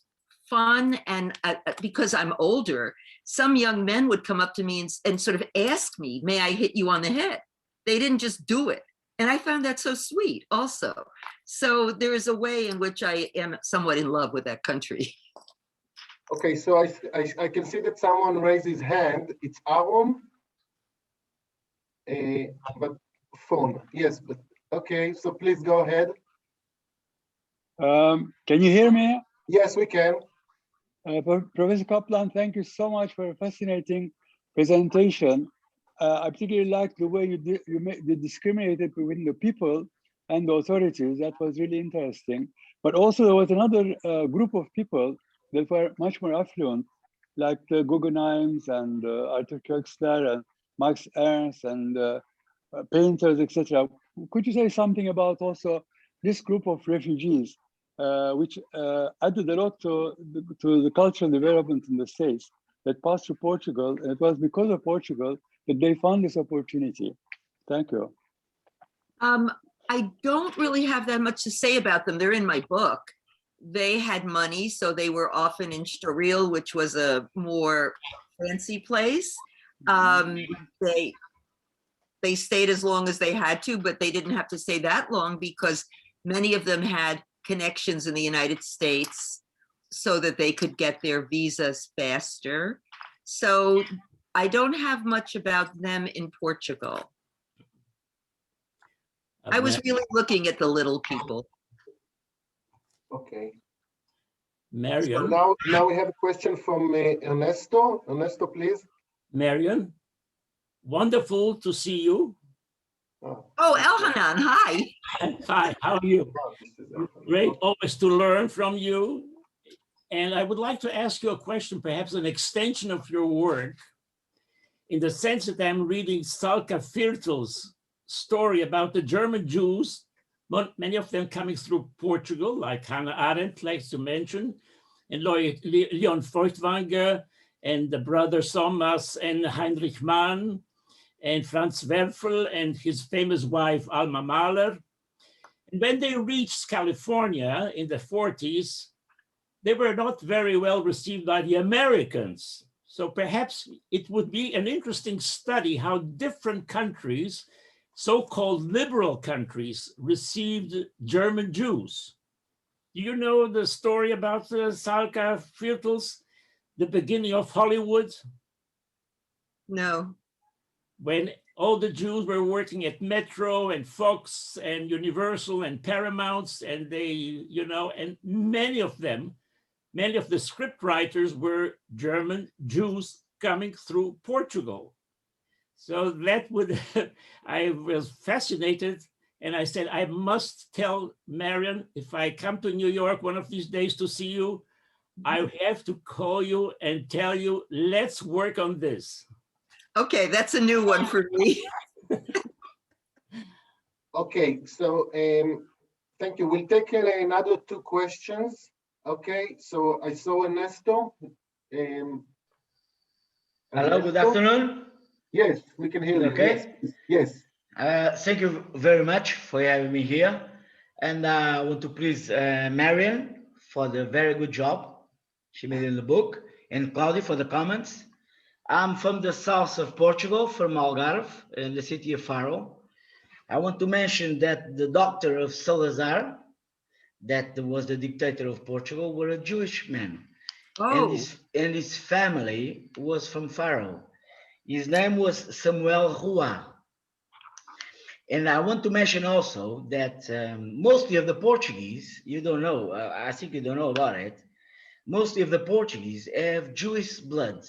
fun. And because I'm older, some young men would come up to me and sort of ask me, may I hit you on the head? They didn't just do it. And I found that so sweet also. So there is a way in which I am somewhat in love with that country. Okay, so I can see that someone raised his hand. It's Aaron, but phone. Yes, but okay, so please go ahead. Can you hear me? Yes, we can. Professor Kaplan, thank you so much for a fascinating presentation. I particularly like the way you discriminated between the people and the authorities. That was really interesting. But also there was another group of people that were much more affluent, like the Guggenheims and Arthur Koestler and Max Ernst and painters, etc. Could you say something about also this group of refugees, which added a lot to the cultural development in the States that passed through Portugal, and it was because of Portugal that they found this opportunity. Thank you. I don't really have that much to say about them. They're in my book. They had money, so they were often in Estoril, which was a more fancy place. They stayed as long as they had to, but they didn't have to stay that long because many of them had connections in the United States so that they could get their visas faster. So I don't have much about them in Portugal. I was really looking at the little people. Okay. Marion. So now we have a question from Ernesto. Ernesto, please. Marion, wonderful to see you. Oh, Elhanan, hi. Hi, how are you? Great, always to learn from you. And I would like to ask you a question, perhaps an extension of your work, in the sense that I'm reading Salka Viertel's story about the German Jews, many of them coming through Portugal, like Hannah Arendt likes to mention, and Leon Feuchtwanger, and the brothers Thomas and Heinrich Mann, and Franz Werfel, and his famous wife, Alma Mahler. And when they reached California in the 40s, they were not very well received by the Americans. So perhaps it would be an interesting study how different countries, so-called liberal countries, received German Jews. Do you know the story about Salka Viertels, the beginning of Hollywood? No. When all the Jews were working at Metro and Fox and Universal and Paramounts, and they, you know, and many of them, many of the script writers were German Jews coming through Portugal. So that would, I was fascinated, and I said, I must tell Marion, if I come to New York one of these days to see you, I have to call you and tell you, let's work on this. Okay, that's a new one for me. Okay, so thank you. We'll take another 2 questions. Okay, so I saw Ernesto. Hello, good afternoon. Yes, we can hear you. Okay. Yes. Thank you very much for having me here. And I want to praise Marion for the very good job she made in the book, and Cláudia for the comments. I'm from the south of Portugal, from Algarve, in the city of Faro. I want to mention that the doctor of Salazar, that was the dictator of Portugal, were a Jewish man. Oh, And his family was from Faro. His name was Samuel Rua. And I want to mention also that mostly of the Portuguese, you don't know, I think you don't know about it, mostly of the Portuguese have Jewish blood.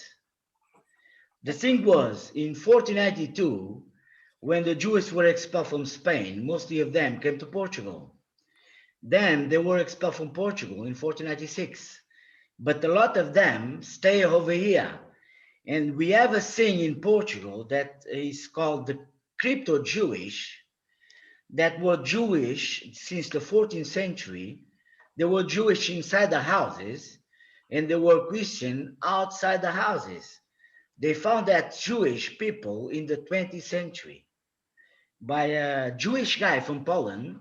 The thing was, in 1492, when the Jews were expelled from Spain, mostly of them came to Portugal. Then they were expelled from Portugal in 1496. But a lot of them stay over here. And we have a thing in Portugal that is called the crypto-Jewish, that were Jewish since the 14th century. They were Jewish inside the houses, and they were Christian outside the houses. They found that Jewish people in the 20th century by a Jewish guy from Poland,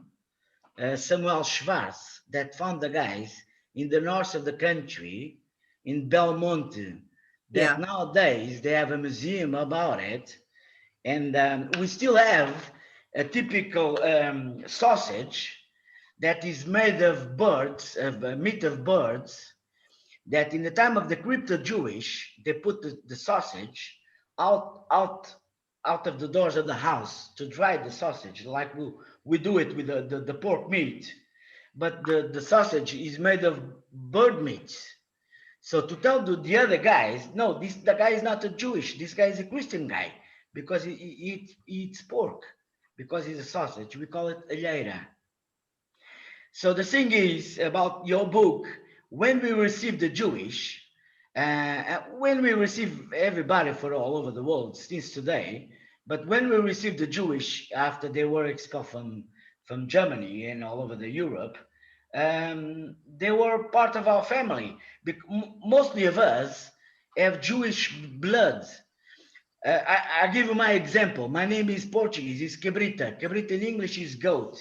Samuel Schwarz, that found the guys in the north of the country, in Belmonte, that nowadays they have a museum about it. And we still have a typical sausage that is made of birds, of meat of birds, that in the time of the crypto-Jewish, they put the sausage out of the doors of the house to dry the sausage, like we do it with the pork meat. But the sausage is made of bird meat. So to tell the other guys, no, the guy is not a Jewish, this guy is a Christian guy, because he eats pork, because he's a sausage. We call it alheira. So the thing is about your book, when we receive the Jewish, when we receive everybody for all over the world since today, but when we receive the Jewish after they were expelled from Germany and all over the Europe, they were part of our family. Mostly of us have Jewish blood. I give you my example. My name is Portuguese, it's Cabrita. Cabrita in English is goat.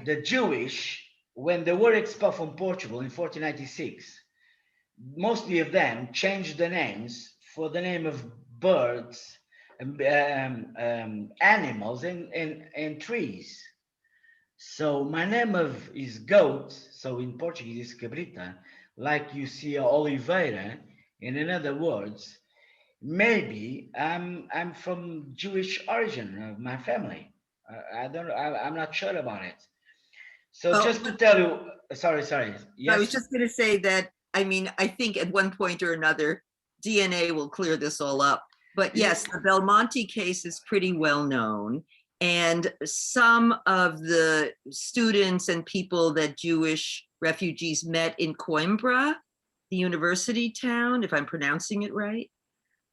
The Jewish, when they were expelled from Portugal in 1496, mostly of them changed the names for the name of birds, animals, and trees. So my name is goat, so in Portuguese is cabrita, like you see oliveira. In other words, maybe I'm from Jewish origin of my family. I'm not sure about it. So just to tell you, sorry. Yes. I was just going to say that, I mean, I think at one point or another, DNA will clear this all up. But yes, the Belmonte case is pretty well known. And some of the students and people that Jewish refugees met in Coimbra, the university town, if I'm pronouncing it right,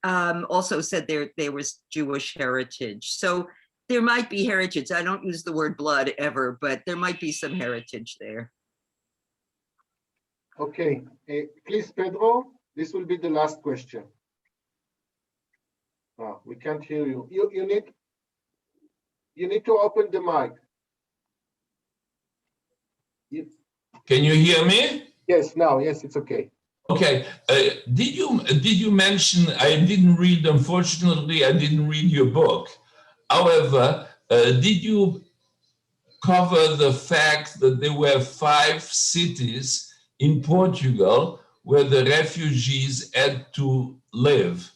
also said there was Jewish heritage. So there might be heritage. I don't use the word blood ever, but there might be some heritage there. Okay, please, Pedro, this will be the last question. Oh, we can't hear you. You need to open the mic. Can you hear me? Yes, now, yes, it's okay. Okay. Did you mention, I didn't read, unfortunately, I didn't read your book. However, did you cover the fact that there were 5 cities in Portugal where the refugees had to live?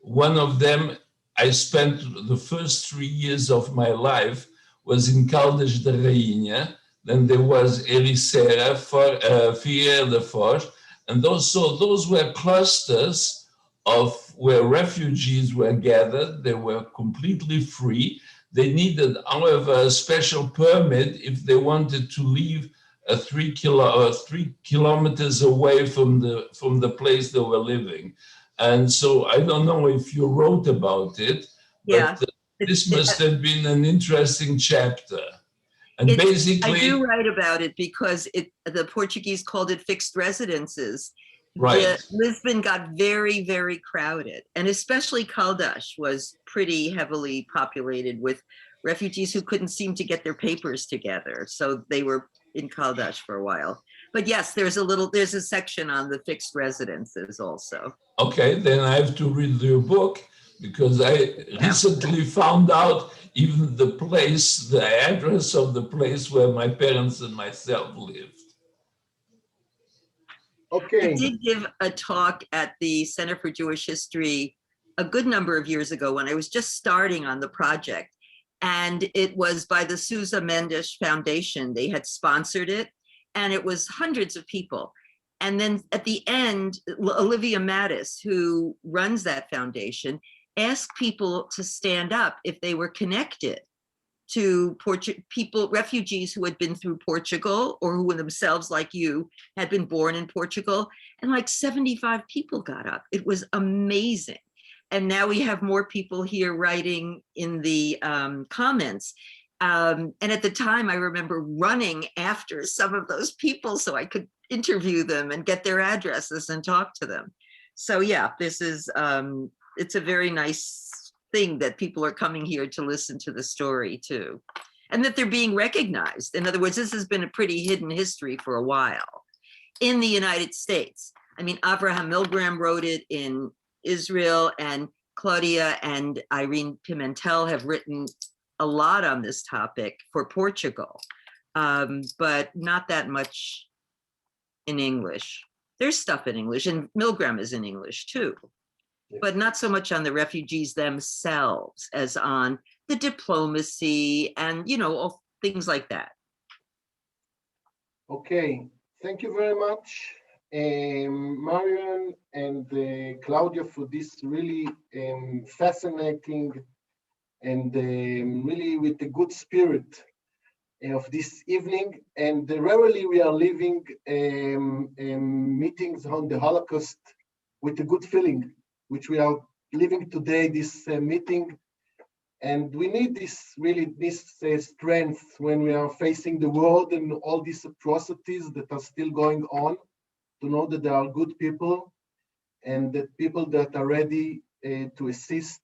One of them, I spent the first 3 years of my life was in Caldas da Rainha. Then there was Ericeira, Figueira da Foz, and those were clusters of where refugees were gathered. They were completely free. They needed, however, a special permit if they wanted to leave 3 kilometers away from the place they were living. And so I don't know if you wrote about it, Yeah. but this must have been an interesting chapter. And basically, I do write about it because the Portuguese called it fixed residences. right. Lisbon got very, very crowded, and especially Caldas was pretty heavily populated with refugees who couldn't seem to get their papers together. So they were in Caldas for a while. But yes, there's a section on the fixed residences also. Okay, then I have to read your book, because I recently found out even the address of the place where my parents and myself lived. Okay. I did give a talk at the Center for Jewish History a good number of years ago when I was just starting on the project. And it was by the Sousa Mendes Foundation. They had sponsored it, and it was hundreds of people. And then at the end, Olivia Mattis, who runs that foundation, asked people to stand up if they were connected to refugees who had been through Portugal, or who themselves, like you, had been born in Portugal. And like 75 people got up. It was amazing. And now we have more people here writing in the comments. And at the time, I remember running after some of those people so I could interview them and get their addresses and talk to them. So yeah, this is, it's a very nice thing that people are coming here to listen to the story too. And that they're being recognized. In other words, this has been a pretty hidden history for a while in the United States. I mean, Avraham Milgram wrote it in Israel, and Cláudia and Irene Pimentel have written a lot on this topic for Portugal, but not that much in English. There's stuff in English, and Milgram is in English too, but not so much on the refugees themselves as on the diplomacy and, you know, all things like that. Okay, thank you very much, Marion and Cláudia, for this really fascinating and really with a good spirit of this evening. And rarely we are leaving meetings on the Holocaust with a good feeling, which we are living today, this meeting. And we need this strength when we are facing the world and all these atrocities that are still going on, to know that there are good people and that people that are ready to assist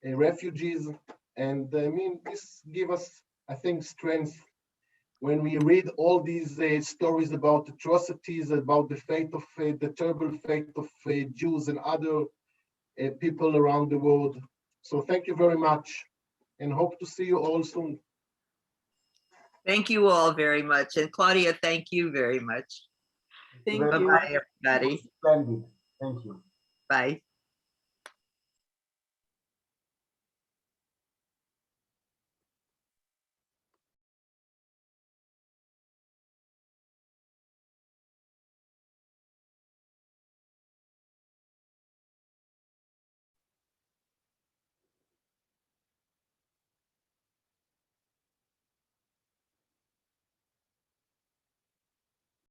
refugees. And I mean, this gives us, I think, strength when we read all these stories about atrocities, about the fate of the terrible fate of Jews and other people around the world. So thank you very much, and hope to see you all soon. Thank you all very much. And Cláudia, thank you very much. Thank you. Bye-bye, everybody. Splendid. Thank you. Bye.